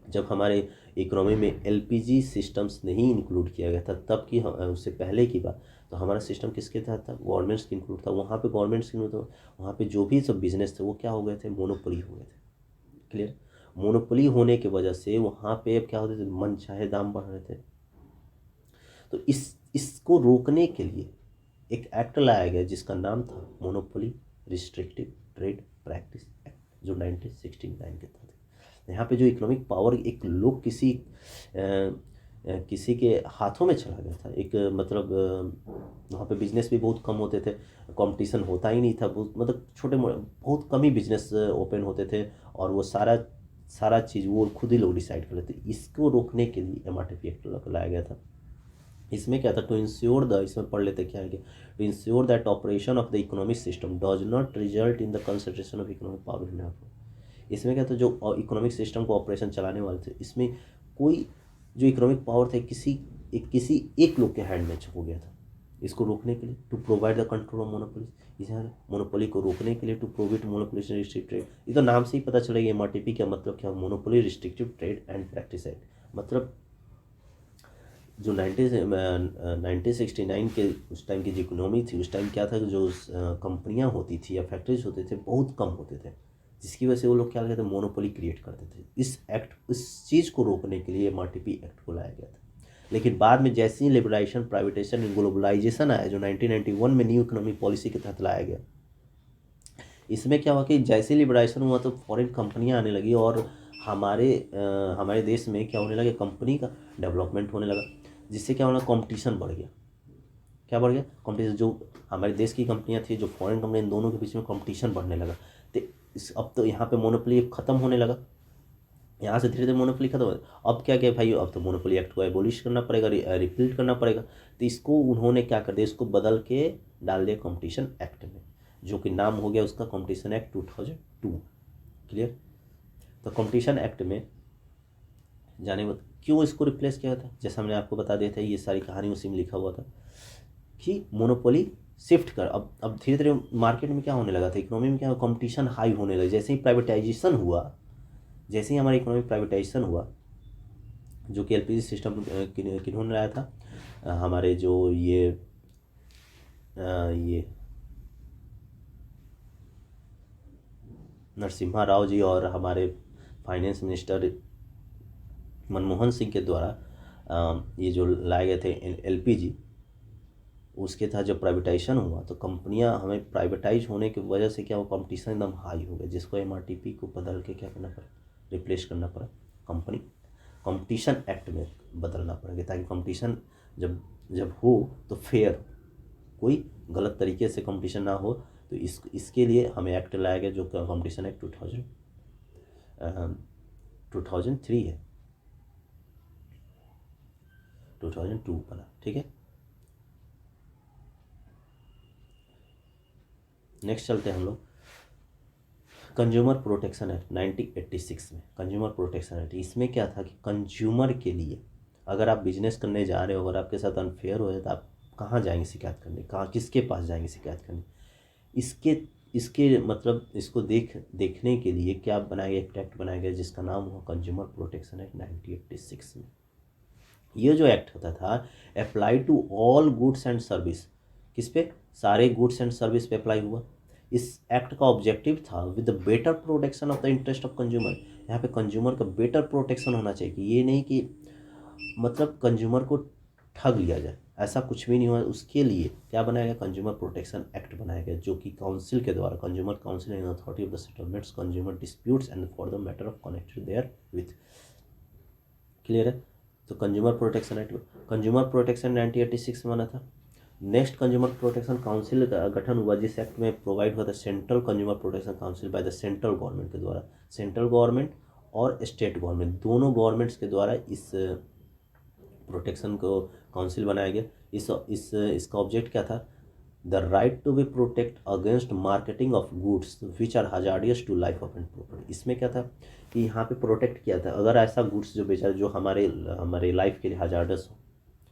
जब हमारे इकोनॉमी में LPG सिस्टम्स नहीं इंक्लूड किया गया था, तब की उससे पहले की बात, तो हमारा सिस्टम किसके तहत था, गवर्नमेंट्स के इंक्लूड था। वहाँ पे गवर्नमेंट्स के तो वहाँ पे जो भी सब बिजनेस थे वो क्या हो गए थे, मोनोपोली हो गए थे। क्लियर। मोनोपोली होने की वजह से वहाँ पे अब क्या होते थे, मन चाहे दाम बढ़ रहे थे। तो इसको रोकने के लिए एक एक्ट लाया गया जिसका नाम था monopoly restrictive trade practice act, जो 1969 के तहत। यहाँ पे जो इकोनॉमिक पावर एक लोग किसी के हाथों में चला गया था, एक मतलब वहाँ पे बिजनेस भी बहुत कम होते थे, कंपटीशन होता ही नहीं था, बहुत मतलब बहुत कम ही बिजनेस ओपन होते थे और वो सारा चीज़ वो खुद ही लोग डिसाइड कर लेते। इसको रोकने के लिए MRTP एक्ट लाया गया था। इसमें क्या था, टू इंश्योर द, इसमें पढ़ लेते क्या है कि to ensure that operation of the economic system does not result in the concentration of economic power in. इसमें क्या था, जो इकोनॉमिक सिस्टम को ऑपरेशन चलाने वाले थे, इसमें कोई जो इकोनॉमिक पावर था किसी एक लोग के हैंड में हो गया था। इसको रोकने के लिए to provide the control of monopoly, इसे मोनोपोली को रोकने के लिए to prohibit monopoly restrict trade. ये तो नाम से ही पता चलेगा MRTP का मतलब क्या, monopoly restrictive trade and practice act. मतलब जो 1969 के उस टाइम की जो इकोनॉमी थी, उस टाइम क्या था कि जो कंपनियां होती थी या फैक्ट्रीज होते थे बहुत कम होते थे, जिसकी वजह से वो लोग क्या करते थे, मोनोपोली क्रिएट करते थे। इस चीज़ को रोकने के लिए MRTP एक्ट को लाया गया था। लेकिन बाद में जैसे ही लिबरलाइजेशन, प्राइवेटाइजेशन, ग्लोबलाइजेशन आया जो 1991 में न्यू इकोनॉमिक पॉलिसी के तहत लाया गया, इसमें क्या हुआ कि जैसे लिबरलाइजेशन हुआ तो फॉरेन कंपनियां आने लगी और हमारे देश में क्या होने लगा, कंपनी का डेवलपमेंट होने लगा, जिससे क्या होना, कंपटीशन बढ़ गया। क्या बढ़ गया, कंपटीशन। जो हमारे देश की कंपनियां थी, जो फॉरेन कंपनी, इन दोनों के बीच में कंपटीशन बढ़ने लगा। तो अब तो यहाँ पे मोनोपोली खत्म होने लगा, यहाँ से धीरे धीरे मोनोपोली खत्म हो। अब क्या क्या भाई, अब तो मोनोपोली एक्ट को एबोलिश करना पड़ेगा, रिपील करना पड़ेगा। तो इसको उन्होंने क्या कर दिया, इसको बदल के डाल दिया कंपटीशन एक्ट में, जो कि नाम हो गया उसका कंपटीशन एक्ट 2002। क्लियर। तो कंपटीशन एक्ट में जाने बाद क्यों इसको रिप्लेस किया था, जैसा हमने आपको बता दिया था, ये सारी कहानी उसी में लिखा हुआ था कि मोनोपोली शिफ्ट कर। अब धीरे धीरे मार्केट में क्या होने लगा था, इकोनॉमी में क्या कंपटीशन हाई होने लगा। जैसे ही प्राइवेटाइजेशन हुआ, जैसे ही हमारा इकोनॉमिक प्राइवेटाइजेशन हुआ, जो कि LPG सिस्टम किन्होंने लाया था, हमारे जो ये नरसिम्हा राव जी और हमारे फाइनेंस मिनिस्टर मनमोहन सिंह के द्वारा ये जो लाए गए थे LPG, उसके तहत जब प्राइवेटाइजेशन हुआ तो कंपनियां हमें प्राइवेटाइज होने की वजह से क्या हुआ, कंपटीशन एकदम हाई हो गया, जिसको MRTP को बदल के क्या करना पड़ा, रिप्लेस करना पड़ा, कंपटीशन एक्ट में बदलना पड़ेगा, ताकि कंपटीशन जब हो तो फेयर, कोई गलत तरीके से कंपटीशन ना हो। तो इसके लिए हमें एक्ट लाया गया, जो कंपटीशन एक्ट 2003 है, 2002 बना। ठीक है, नेक्स्ट चलते हैं हम लोग कंज्यूमर प्रोटेक्शन एक्ट 1986 में। कंज्यूमर प्रोटेक्शन एक्ट, इसमें क्या था कि कंज्यूमर के लिए अगर आप बिजनेस करने जा रहे हो, अगर आपके साथ अनफेयर हो जाए तो आप कहाँ जाएंगे शिकायत करने, किसके पास जाएंगे शिकायत करने। इसके मतलब इसको देखने के लिए क्या बनाया गया, एक एक्ट बनाया गया जिसका नाम हुआ कंज्यूमर प्रोटेक्शन एक्ट 1986 में। ये जो एक्ट होता था apply to all goods and service, किस पे, सारे गुड्स एंड सर्विस पे अप्लाई हुआ। इस एक्ट का ऑब्जेक्टिव था with the better protection of the interest of consumer, यहाँ पे कंज्यूमर का बेटर प्रोटेक्शन होना चाहिए कि ये नहीं कि मतलब कंज्यूमर को ठग लिया जाए, ऐसा कुछ भी नहीं हुआ। उसके लिए क्या बनाया गया, कंज्यूमर प्रोटेक्शन एक्ट बनाया गया, जो कि काउंसिल के द्वारा, consumer council and authority of the settlements consumer disputes and for the matter of connected there with. Clear है। तो consumer protection act, consumer protection 1986 में बना था। नेक्स्ट कंज्यूमर प्रोटेक्शन काउंसिल का गठन हुआ जिस एक्ट में प्रोवाइड हुआ था central consumer protection council by the central government के द्वारा। सेंट्रल गवर्नमेंट और स्टेट गवर्नमेंट दोनों गवर्नमेंट्स के द्वारा इस प्रोटेक्शन को काउंसिल बनाया गया। इसका ऑब्जेक्ट क्या था, the right to be protect against marketing of goods which are hazardous to life of and property. इसमें क्या था कि यहाँ पे प्रोटेक्ट किया था, अगर ऐसा गुड्स जो बेचा जो हमारे लाइफ के लिए हजार्डस हो,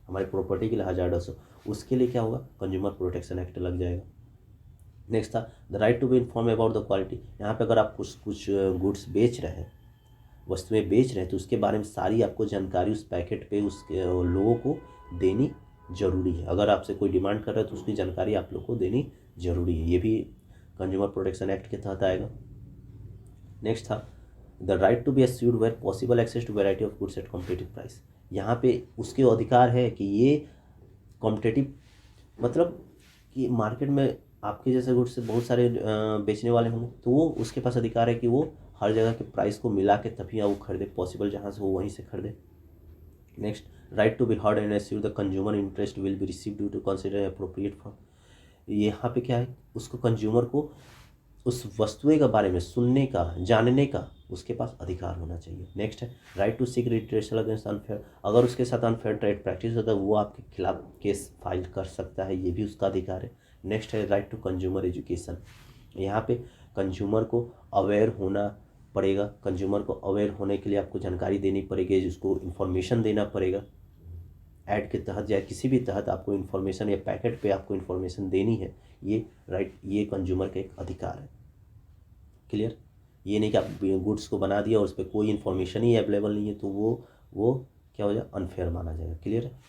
हमारी प्रॉपर्टी के लिए हजार्डस हो, उसके लिए क्या होगा, कंज्यूमर प्रोटेक्शन एक्ट लग जाएगा। नेक्स्ट था the right to be inform about the quality. यहाँ पे अगर आप कुछ गुड्स बेच रहे हैं, वस्तुएं बेच रहे हैं, तो उसके बारे में सारी आपको जानकारी उस पैकेट पे उसके लोगों को देनी जरूरी है। अगर आपसे कोई डिमांड कर रहा है तो उसकी जानकारी आप लोग को देनी जरूरी है। ये भी कंज्यूमर प्रोटेक्शन एक्ट के तहत आएगा। नेक्स्ट था the right to be assured where possible access to variety of goods at competitive price. यहाँ पे उसके अधिकार है कि ये कॉम्पिटिटिव मतलब कि मार्केट में आपके जैसे गुड्स से बहुत सारे बेचने वाले होंगे, तो वो उसके पास अधिकार है कि वो हर जगह के प्राइस को मिला के तभी वो खरीदे, पॉसिबल जहाँ से वो वहीं से खरीदे। Next right to be heard and assure the consumer interest will be receive due to consider appropriate form. यहाँ पे क्या है, उसको कंज्यूमर को उस वस्तुएं के बारे में सुनने का, जानने का उसके पास अधिकार होना चाहिए। नेक्स्ट है right to seek redressal against unfair. अगर उसके साथ अनफेयर ट्रेड प्रैक्टिस होता है वो आपके खिलाफ केस फाइल कर सकता है, ये भी उसका अधिकार है। नेक्स्ट है राइट टू कंज्यूमर एजुकेशन। यहाँ पे कंज्यूमर को अवेयर होना पड़ेगा, कंज्यूमर को अवेयर होने के लिए आपको जानकारी देनी पड़ेगी, जिसको इन्फॉर्मेशन देना पड़ेगा। ऐड के तहत या किसी भी तहत आपको इन्फॉर्मेशन या पैकेट पे आपको इन्फॉर्मेशन देनी है, ये राइट, ये कंज्यूमर का एक अधिकार है। क्लियर। ये नहीं कि आप गुड्स को बना दिया और उस पर कोई इन्फॉर्मेशन ही अवेलेबल नहीं है तो वो क्या हो जाए, अनफेयर माना जाएगा। क्लियर है।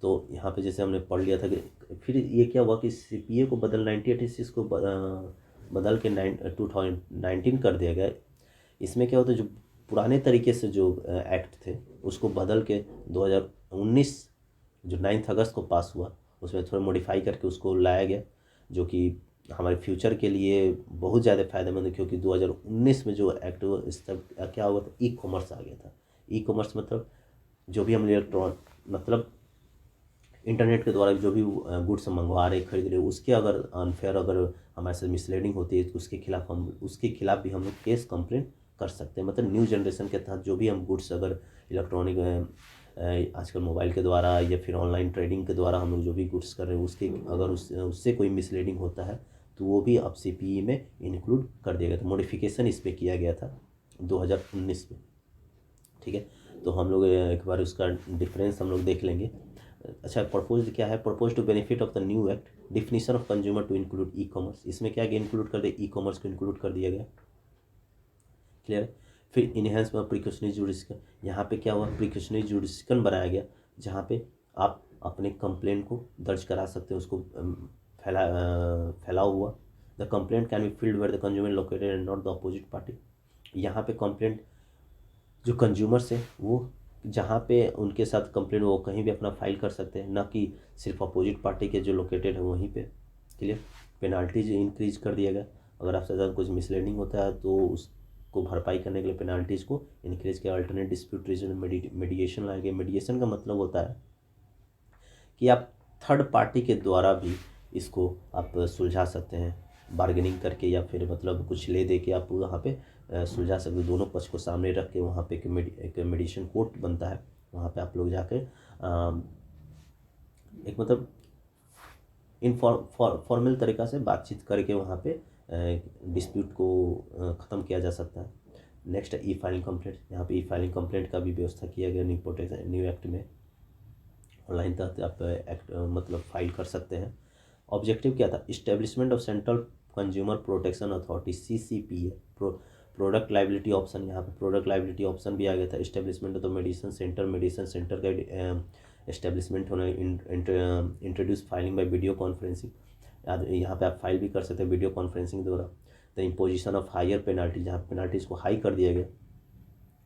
तो यहाँ पे जैसे हमने पढ़ लिया था कि फिर ये क्या हुआ कि सीपीए को 1986 को बदल के 2019 कर दिया गया। इसमें क्या होता है, जो पुराने तरीके से जो एक्ट थे उसको बदल के 2019 जो 9 अगस्त को पास हुआ उसमें थोड़ा मॉडिफाई करके उसको लाया गया, जो कि हमारे फ्यूचर के लिए बहुत ज़्यादा फ़ायदेमंद है। क्योंकि 2019 में जो एक्ट हुआ इस तब क्या हुआ था, ई कॉमर्स आ गया था। ई कॉमर्स मतलब जो भी हम मतलब इंटरनेट के द्वारा जो भी गुड्स मंगवा रहे खरीद रहे, उसके अगर अनफेयर अगर हमारे साथ मिसलीडिंग होती है तो उसके खिलाफ भी हम लोग केस कंप्लेन कर सकते हैं। मतलब न्यू जनरेशन के तहत जो भी हम गुड्स अगर इलेक्ट्रॉनिक आजकल मोबाइल के द्वारा या फिर ऑनलाइन ट्रेडिंग के द्वारा हम लोग जो भी गुड्स कर रहे हैं उसके अगर उससे कोई मिसलीडिंग होता है तो वो भी अब सीपीई में इंक्लूड कर दिया गया था। मॉडिफिकेशन इस पर किया गया था 2019 में। ठीक है, तो हम लोग एक बार उसका डिफरेंस हम लोग देख लेंगे। अच्छा, प्रपोज क्या है, propose to benefit of the new act definition of consumer to include e commerce. इसमें क्या इंक्लूड कर दिया, ई कॉमर्स को इंक्लूड कर दिया गया। क्लियर है। फिर इनहेंस में प्रिकॉशनरी जुडिशिकन, यहाँ पे क्या हुआ, प्रिकॉशनरी जुडिशिकन बनाया गया जहाँ पे आप अपने कंप्लेंट को दर्ज करा सकते हैं, उसको फैला हुआ। The complaint can be filed where the consumer located and not the opposite party. यहाँ पे कंप्लेंट जो कंज्यूमर्स है वो जहाँ पे उनके साथ कंप्लेंट वो कहीं भी अपना फाइल कर सकते हैं, ना कि सिर्फ अपोजिट पार्टी के जो लोकेटेड है वहीं पे। क्लियर। पेनाल्टीज इंक्रीज कर दिया गया, अगर आपसे ज़्यादा कुछ मिसलीडिंग होता है तो उसको भरपाई करने के लिए पेनाल्टीज़ को इंक्रीज किया। अल्टरनेट डिस्प्यूट रेजोल्यूशन मीडिएशन लाया गया। मीडिएशन का मतलब होता है कि आप थर्ड पार्टी के द्वारा भी इसको आप सुलझा सकते हैं, बार्गेनिंग करके या फिर मतलब कुछ ले दे के आप वहाँ पे सुलझा सकते। दोनों पक्ष को सामने रख के वहाँ पे एक मीडिएशन कोर्ट बनता है, वहाँ पे आप लोग जाके एक मतलब फॉर्मल तरीक़ा से बातचीत करके वहाँ पे डिस्प्यूट को ख़त्म किया जा सकता है। नेक्स्ट है ई फाइलिंग कंप्लेंट। यहाँ पे ई फाइलिंग कंप्लेंट का भी व्यवस्था किया गया न्यू एक्ट में। ऑनलाइन तहत आप एक्ट मतलब फाइल कर सकते हैं। ऑब्जेक्टिव क्या था, establishment of central consumer protection authority CCPA, product liability option, यहाँ पे प्रोडक्ट लाइबिलिटी ऑप्शन भी आ गया था। Establishment of the medicine centre का इस्टेब्लिशमेंट होना, introduce filing by video conferencing, यहाँ पे आप फाइल भी कर सकते हैं वीडियो कॉन्फ्रेंसिंग द्वारा। The imposition of higher penalty, जहाँ पेनाल्टीज को हाई कर दिया गया।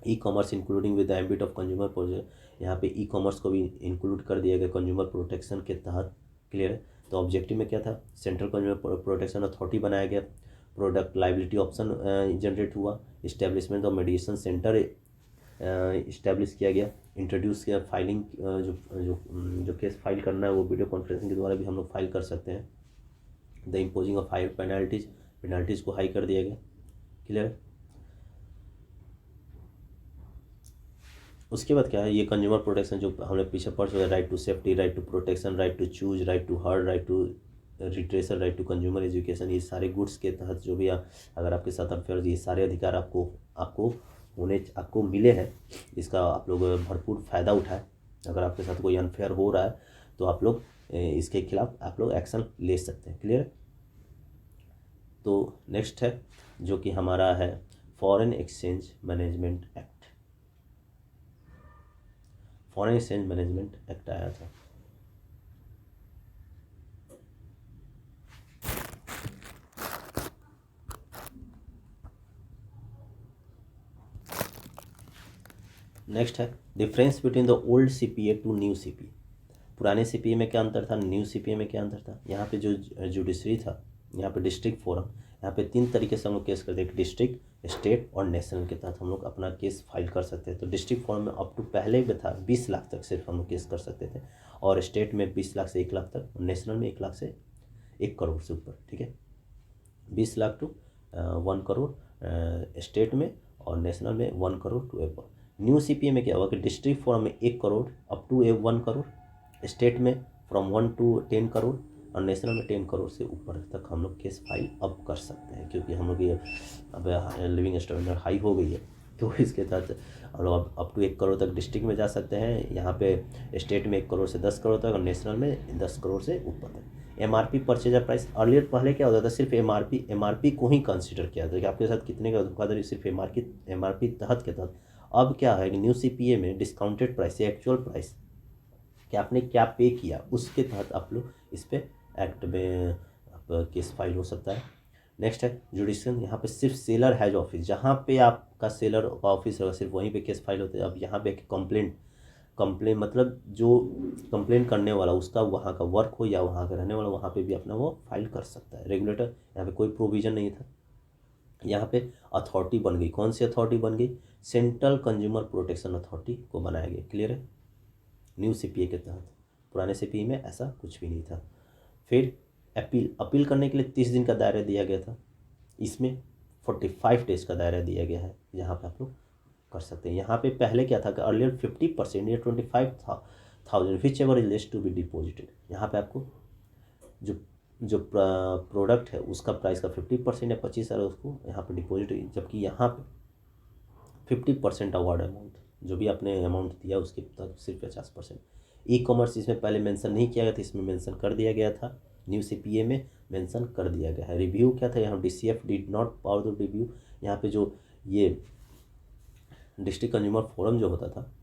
E commerce including with the ambit of consumer protection, यहाँ पे ई कॉमर्स को भी इंक्लूड कर दिया गया कंज्यूमर प्रोटेक्शन के तहत। क्लियर है। तो ऑब्जेक्टिव में क्या था, सेंट्रल कंज्यूमर प्रोटेक्शन अथॉरिटी बनाया गया, प्रोडक्ट लाइबिलिटी ऑप्शन जनरेट हुआ, establishment of medicine centre establish किया गया, इंट्रोड्यूस किया फाइलिंग, जो जो जो केस फाइल करना है वो वीडियो कॉन्फ्रेंसिंग के द्वारा भी हम लोग फाइल कर सकते हैं। The imposing of high penalties को हाई कर दिया गया। क्लियर। उसके बाद क्या है, ये कंज्यूमर प्रोटेक्शन जो हमने पीछे पढ़ चुके, right to safety, right to protection, right to choose, right to heard, right to redressal, right to consumer education, ये सारे गुड्स के तहत जो भी अगर आपके साथ अनफेयर, ये सारे अधिकार आपको मिले हैं, इसका आप लोग भरपूर फ़ायदा उठाएं। अगर आपके साथ कोई अनफेयर हो रहा है तो आप लोग इसके खिलाफ आप लोग एक्शन ले सकते हैं। क्लियर। तो नेक्स्ट है जो कि हमारा है foreign exchange management act. Foreign exchange management act आया था। नेक्स्ट है difference between the old CPA to new CPA। पुराने CPA में क्या अंतर था, न्यू CPA में क्या अंतर था। यहाँ पे जो जुडिशरी था, यहाँ पे डिस्ट्रिक्ट फोरम, यहाँ पे 3 तरीके से हम लोग केस करते हैं, डिस्ट्रिक्ट, स्टेट और नेशनल के तहत हम लोग अपना केस फाइल कर सकते हैं। तो डिस्ट्रिक्ट फोरम में अप टू पहले भी था 20 लाख तक सिर्फ हम लोग केस कर सकते थे, और स्टेट में 20 लाख से 1 लाख तक, और नेशनल में 1 लाख से 1 करोड़ से ऊपर। ठीक है, 20 लाख टू 1 करोड़ स्टेट में, और नेशनल में 1 crore to above. New CPA में क्या हुआ कि डिस्ट्रिक्ट फोरम में 1 crore up to 1 crore, state में फ्रॉम 1 to 10 करोड़, और नेशनल में 10 करोड़ से ऊपर तक हम लोग केस फाइल अब कर सकते हैं, क्योंकि हम लोग ये अब लिविंग स्टैंडर्ड हाई हो गई है। तो इसके तहत हम लोग अप टू 1 करोड़ तक डिस्ट्रिक्ट में जा सकते हैं, यहाँ पे स्टेट में 1 करोड़ से 10 करोड़ तक, और नेशनल में 10 करोड़ से ऊपर तक। MRP परचेजर प्राइस, अर्लियर पहले क्या होता था, सिर्फ MRP को ही कंसिडर किया था कि आपके साथ कितने का धोखाधड़ी, सिर्फ MRP तहत के तहत। अब क्या है कि न्यू CPA में डिस्काउंटेड प्राइस या एक्चुअल प्राइस कि आपने क्या पे किया, उसके तहत आप लोग इस पे एक्ट में आप केस फाइल हो सकता है। नेक्स्ट है जुडिशियल, यहाँ पे सिर्फ सेलर हैज ऑफिस, जहाँ पे आपका सेलर का ऑफिस होगा सिर्फ वहीं पे केस फाइल होते हैं। अब यहाँ पे कंप्लेंट मतलब जो कंप्लेंट करने वाला उसका वहाँ का वर्क हो या वहाँ का रहने वाला, वहाँ पे भी अपना वो फाइल कर सकता है। रेगुलेटर, यहाँ पे कोई प्रोविज़न नहीं था। यहाँ पे अथॉरिटी बन गई, कौन सी अथॉरिटी बन गई, सेंट्रल कंज्यूमर प्रोटेक्शन अथॉरिटी को बनाया गया। क्लियर है, न्यू CPA के तहत। पुराने CPA में ऐसा कुछ भी नहीं था। फिर अपील करने के लिए 30 दिन का दायरा दिया गया था, इसमें 45 डेज का दायरा दिया गया है, यहाँ पे आप लोग कर सकते हैं। यहाँ पे पहले क्या था कि अर्लियर 50% या 25,000 whichever is less to be deposited. यहाँ पे आपको जो प्रोडक्ट है उसका प्राइस का 50% या 25,000 उसको यहाँ पे डिपॉजिट, जबकि यहाँ पे 50% अवार्ड अमाउंट, जो भी आपने अमाउंट दिया उसके तहत सिर्फ 50%। ई कॉमर्स इसमें पहले मेंशन नहीं किया गया था, इसमें मेंशन कर दिया गया था, न्यू CPA में मेंशन कर दिया गया है। रिव्यू क्या था, यहाँ DCF did not power the review, यहाँ पे जो ये डिस्ट्रिक्ट कंज्यूमर फोरम जो होता था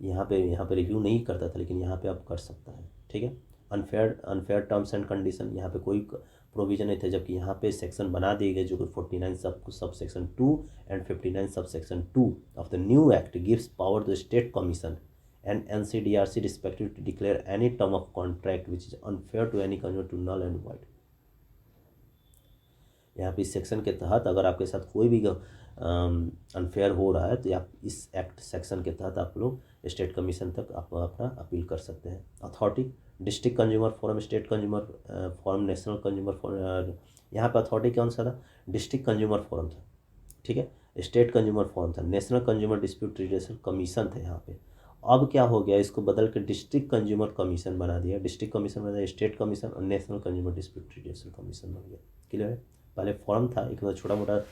यहाँ पे रिव्यू नहीं करता था, लेकिन यहाँ पे आप कर सकता है। ठीक है, अनफेयर टर्म्स एंड कंडीशन, यहाँ पे कोई प्रोविजन नहीं था, जबकि यहाँ पे सेक्शन बना दिए गए जो कि 49 सब section 2 and 59 sub section 2 of the new act gives power to state commission and NCDRC respective to declare any term of contract which is unfair to any consumer to null and void. यहाँ पे इस section के तहत अगर आपके साथ कोई भी अनफेयर हो रहा है तो आप इस एक्ट सेक्शन के तहत आप लोग स्टेट कमीशन तक आप अपना अपील कर सकते हैं। Authority, district consumer forum, state consumer forum, national consumer forum. यहाँ पे अथॉरिटी कौन सा था, डिस्ट्रिक्ट कंज्यूमर फोरम था। ठीक है, स्टेट कंज्यूमर फोरम था, national consumer dispute resolution commission था यहाँ पे। अब क्या हो गया, इसको बदल के डिस्ट्रिक्ट कंज्यूमर कमीशन बना दिया, डिस्ट्रिक्ट कमीशन बना दिया, स्टेट कमीशन और national consumer dispute resolution commission बन गया। क्लियर है, पहले फॉर्म था एक छोटा मोटा,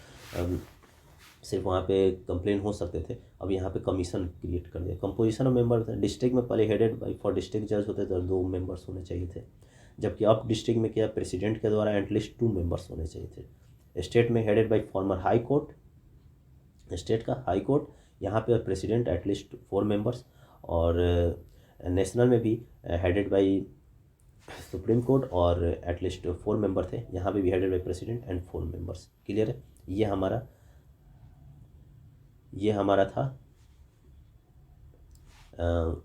सिर्फ वहाँ पे कंप्लेन हो सकते थे, अब यहाँ पे कमीशन क्रिएट कर दिया। कंपोजिशन ऑफ मेंबर था, डिस्ट्रिक्ट में पहले हेडेड बाई फॉर डिस्ट्रिक्ट जज होते थे, 2 मेंबर्स होने चाहिए थे। जबकि अप डिस्ट्रिक्ट में क्या प्रेसिडेंट के द्वारा एटलीस्ट 2 मेंबर्स होने चाहिए थे। स्टेट में headed by farmer high court, state का हाई कोर्ट, यहाँ पे प्रेसिडेंट एटलीस्ट 4 मेंबर्स, और नेशनल में भी हेडेड बाय सुप्रीम कोर्ट और एटलीस्ट 4 मेंबर थे, यहाँ पे भी headed by president and 4 members. Clear है? ये हमारा था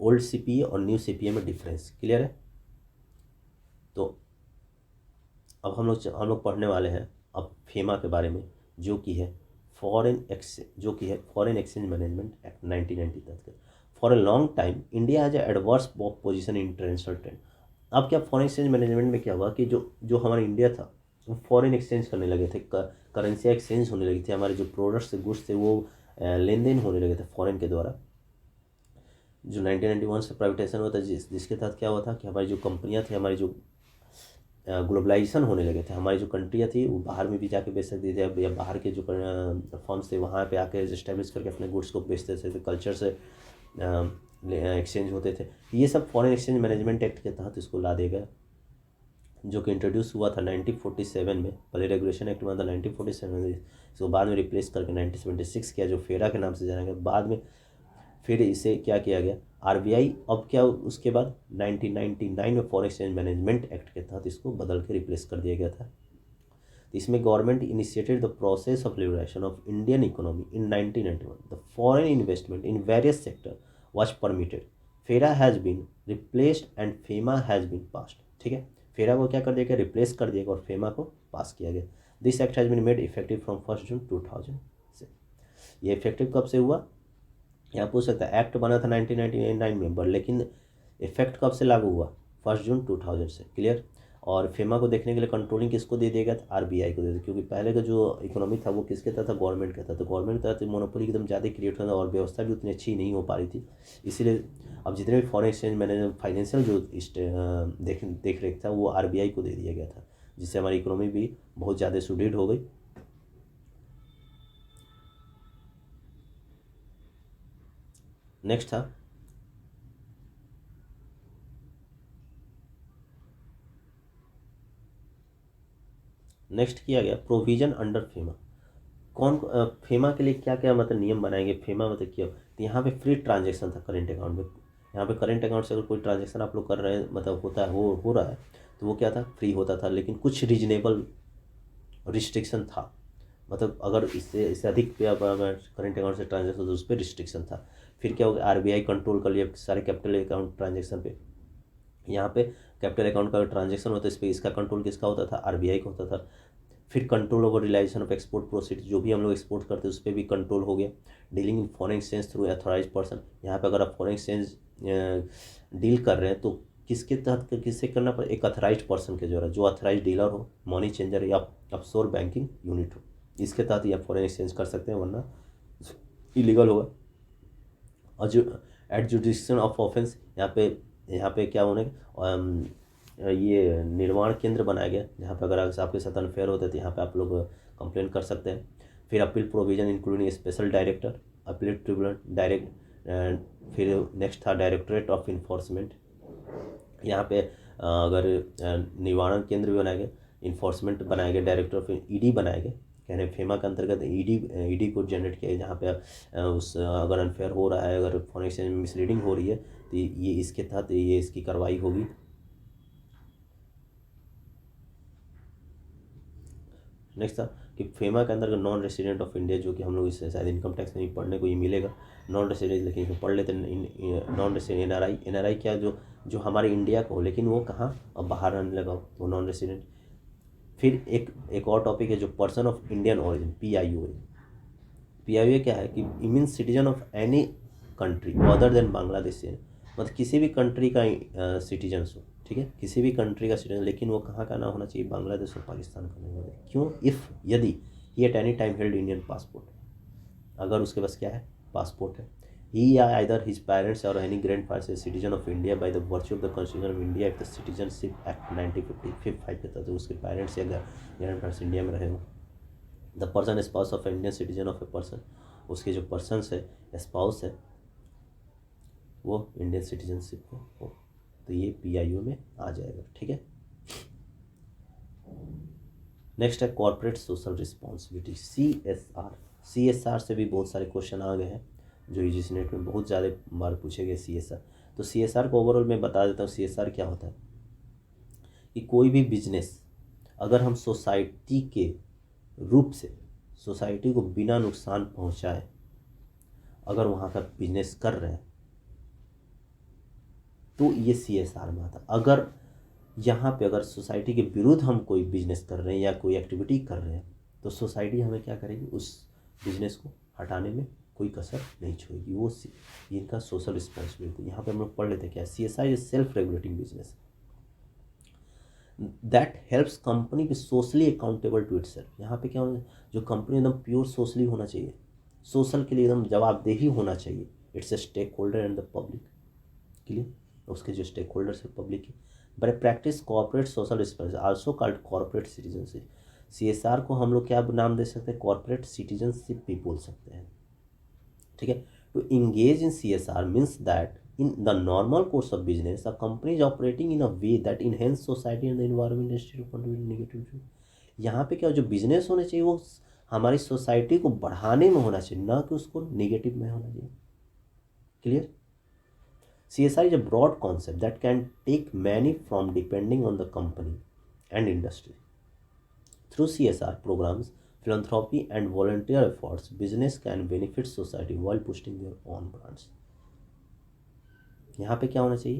ओल्ड सीपीए और न्यू सीपीए में डिफरेंस। क्लियर है? तो अब हम लोग पढ़ने वाले हैं अब फेमा के बारे में, जो कि है फॉरेन एक्सचेंज मैनेजमेंट एक्ट 1990 तक। For a long time India has adverse position in international trade. अब क्या फॉरेन एक्सचेंज मैनेजमेंट में क्या हुआ कि जो हमारा इंडिया था वो फॉरेन एक्सचेंज करने लगे थे, करेंसी एक्सचेंज होने लगी थी, हमारे जो प्रोडक्ट्स गुड्स थे वो लेन देन होने लगे थे फॉरेन के द्वारा। जो 1991 से प्राइवेटाइजेशन हुआ था, जिसके तहत क्या हुआ था कि हमारी जो कंपनियां थी, हमारी जो ग्लोबलाइजेशन होने लगे थे, हमारी जो कंट्रियाँ थी वो बाहर में भी जाके बेच सकती थी, या बाहर के जो फर्म्स थे वहाँ पे आके इस्टेब्लिश करके अपने गुड्स को बेचते थे, कल्चर से एक्सचेंज होते थे। ये सब फॉरेन एक्सचेंज मैनेजमेंट एक्ट के तहत इसको ला देगा, जो कि इंट्रोड्यूस हुआ था 1947 में। पहले रेगुलेशन एक्ट बना था 1947 में, इसको बाद में रिप्लेस करके 1976 किया, जो फेरा के नाम से जाना गया। बाद में फिर इसे क्या किया गया, आरबीआई। अब क्या उसके बाद 1999 में फॉरेन एक्सचेंज मैनेजमेंट एक्ट के तहत इसको बदल के रिप्लेस कर दिया गया था। तो इसमें government initiated the process of liberation of Indian economy in 1991। The foreign investment in various sector was permitted. FERA has been replaced and FEMA has been passed. ठीक है, फेरा को क्या कर दिया गया, रिप्लेस कर दिया गया, और फेमा को पास किया गया। This act has been made effective from 1 June 2000 से। ये इफेक्टिव कब से हुआ, यहाँ पूछ सकता है। एक्ट बना था 1999 में, लेकिन इफेक्ट कब से लागू हुआ, 1 जून 2000 से। क्लियर? और फेमा को देखने के लिए कंट्रोलिंग किसको दे दिया गया था, आरबीआई को दे दिया, क्योंकि पहले का जो इकोनॉमी था वो किसके तहत था, गवर्नमेंट का था। तो गवर्नमेंट के तहत मोनोपोली एकदम ज़्यादा क्रिएट होता और व्यवस्था भी उतनी अच्छी नहीं हो पा रही थी। इसीलिए अब जितने भी फॉरेन एक्सचेंज मैनेजमेंट फाइनेंशियल जो देख रेख था वो आरबीआई को दे दिया गया था, जिससे हमारी इकोनॉमी भी बहुत ज़्यादा सुदृढ़ हो गई। नेक्स्ट था नेक्स्ट किया गया प्रोविजन अंडर फेमा। फेमा के लिए क्या क्या मतलब नियम बनाएंगे, फेमा मतलब क्या। तो यहाँ पे फ्री ट्रांजैक्शन था करेंट अकाउंट में। यहाँ पे करेंट अकाउंट से अगर कोई ट्रांजैक्शन आप लोग कर रहे हैं, मतलब होता है, हो रहा है, तो वो क्या था, फ्री होता था, लेकिन कुछ रीजनेबल रिस्ट्रिक्शन था। मतलब अगर इससे अधिक पे करेंट अकाउंट से ट्रांजेक्शन तो उस पर रिस्ट्रिक्शन था। फिर क्या होगा, आरबीआई कंट्रोल कर लिया सारे कैपिटल अकाउंट ट्रांजेक्शन पे। यहाँ पे कैपिटल अकाउंट का ट्रांजेक्शन होता है, इस पर इसका कंट्रोल किसका होता था, आरबीआई का होता था। फिर control over realisation of export proceed, जो भी हम लोग एक्सपोर्ट करते हैं उस पर भी कंट्रोल हो गया। Dealing in foreign exchange through authorise person. यहाँ पे अगर आप फॉरेन एक्सचेंज डील कर रहे हैं तो किसके तहत किससे करना पड़े, एक अथराइज पर्सन के द्वारा, जो अथराइज डीलर हो, मनी चेंजर या ऑफशोर बैंकिंग यूनिट हो, इसके तहत ही आप फॉरेन एक्सचेंज कर सकते हैं, वरना इलीगल होगा। और जो एडजुडिक्शन ऑफ ऑफेंस, यहाँ पे क्या होने, ये निर्माण केंद्र बनाया गया, जहाँ पे अगर आपके साथ अनफेयर होता है तो यहाँ पे आप लोग कंप्लेंट कर सकते हैं। फिर appeal provision including special director, appeal tribunal, फिर नेक्स्ट था डायरेक्टरेट ऑफ इन्फोर्समेंट। यहाँ पे अगर निवारण केंद्र भी बनाया गया, इन्फोर्समेंट बनाया गया, डायरेक्टर ऑफ ईडी बनाया गया। कहने फेमा के अंतर्गत ईडी को जनरेट किया, जहाँ पे उस अगर अनफेयर हो रहा है, अगर फॉरेन एक्सचेंज में मिसलीडिंग हो रही है तो ये इसके तहत ये इसकी कार्रवाई होगी। नेक्स्ट था कि फेमा के अंदर नॉन रेसिडेंट ऑफ इंडिया, जो कि हम लोग इससे शायद इनकम टैक्स में ही पढ़ने को ये मिलेगा, नॉन रेसिडेंट, लेकिन इसमें पढ़ लेते हैं नॉन रेसिडेंट। एनआरआई क्या, जो हमारे इंडिया को, लेकिन वो कहाँ, अब बाहर रहने लगा, वो नॉन रेसिडेंट। फिर एक और टॉपिक है जो person of Indian origin, PIO. PIO क्या है कि means citizen of any country other than Bangladesh, मतलब किसी भी कंट्री का सिटीजन हो, ठीक है, किसी भी कंट्री का सिटीजन, लेकिन वो कहाँ का ना होना चाहिए, बांग्लादेश और पाकिस्तान का नहीं होना चाहिए। क्यों, यदि he at any time held Indian passport, अगर उसके पास क्या है, पासपोर्ट है, ही या आइदर हिज पेरेंट्स और any grandfather is citizen of India by the virtue of the constitution of India at the citizenship act 1955 के तहत उसके पेरेंट्स या ग्रैंडफादर्स इंडिया में रहे हो। The person spouse of Indian citizen of a person, उसके जो पर्सन है, स्पाउस है, वो इंडियन सिटीजनशिप में हो, तो ये पीआईओ में आ जाएगा। ठीक है, नेक्स्ट है कॉर्पोरेट सोशल रिस्पॉन्सिबिलिटी, CSR से भी बहुत सारे क्वेश्चन आ गए हैं जो यूजीसी नेट में बहुत ज़्यादा बार पूछे गए CSR। तो CSR को ओवरऑल मैं बता देता हूँ। CSR क्या होता है कि कोई भी बिजनेस अगर हम सोसाइटी के रूप से सोसाइटी को बिना नुकसान पहुंचाए अगर वहाँ का बिजनेस कर रहे हैं तो ये CSR में आता। अगर यहाँ पे अगर सोसाइटी के विरुद्ध हम कोई बिजनेस कर रहे हैं या कोई एक्टिविटी कर रहे हैं तो सोसाइटी हमें क्या करेगी, उस बिजनेस को हटाने में कोई कसर नहीं छोड़ेगी। वो इनका सोशल रिस्पॉन्सिबिलिटी। यहाँ पे हम लोग पढ़ लेते हैं क्या, CSR is self regulating business that helps company be socially accountable to itself. यहाँ पे क्या होना, जो कंपनी एकदम प्योर सोशली होना चाहिए, सोशल के लिए एकदम जवाबदेही होना चाहिए। It's a stakeholder and the public के लिए, उसके जो स्टेक होल्डर्स है पब्लिक की। But practice corporate social responsibility also called corporate citizenship. CSR को हम लोग क्या नाम दे सकते हैं, कॉर्पोरेट सिटीजनशिप भी बोल सकते हैं। ठीक है। To engage in CSR means that in the normal course of business a company is operating in a way that enhance society and the environment instead of contributing negatively। यहाँ पे क्या, जो बिजनेस होने चाहिए वो हमारी सोसाइटी को बढ़ाने में होना चाहिए, ना कि उसको नेगेटिव में होना चाहिए। Clear. CSR is a broad concept that can take many form depending on the company and industry. Through CSR programs, philanthropy and volunteer efforts, business can benefit society while boosting their own brands। यहाँ पे क्या होना चाहिए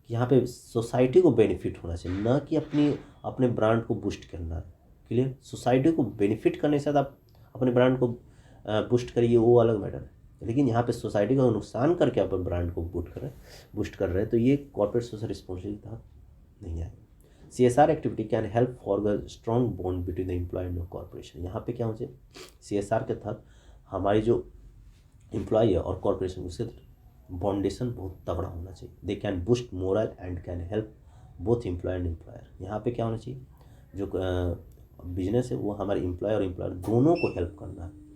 कि यहाँ पे society को benefit होना चाहिए, ना कि अपने ब्रांड को बूस्ट करना है। क्लियर। सोसाइटी को बेनिफिट करने से आप अपने ब्रांड को बूस्ट करिए, वो अलग मैटर है। लेकिन यहाँ पे सोसाइटी का नुकसान करके आप ब्रांड को बूस्ट कर रहे हैं तो ये कॉर्पोरेट सोशल रिस्पॉन्सिबिलिटी तहत नहीं आएगा। CSR activity can help for the strong bond between the employee and corporation. यहाँ पे क्या होना चाहिए, CSR के तहत हमारी जो एम्प्लॉय है और कॉर्पोरेशन उसके बाउंडेशन बहुत तगड़ा होना चाहिए। They can boost morale and can help both employee and employer. यहाँ पे क्या होना चाहिए, जो बिजनेस है वो हमारे एम्प्लॉय और एम्प्लॉयर दोनों को हेल्प करना है।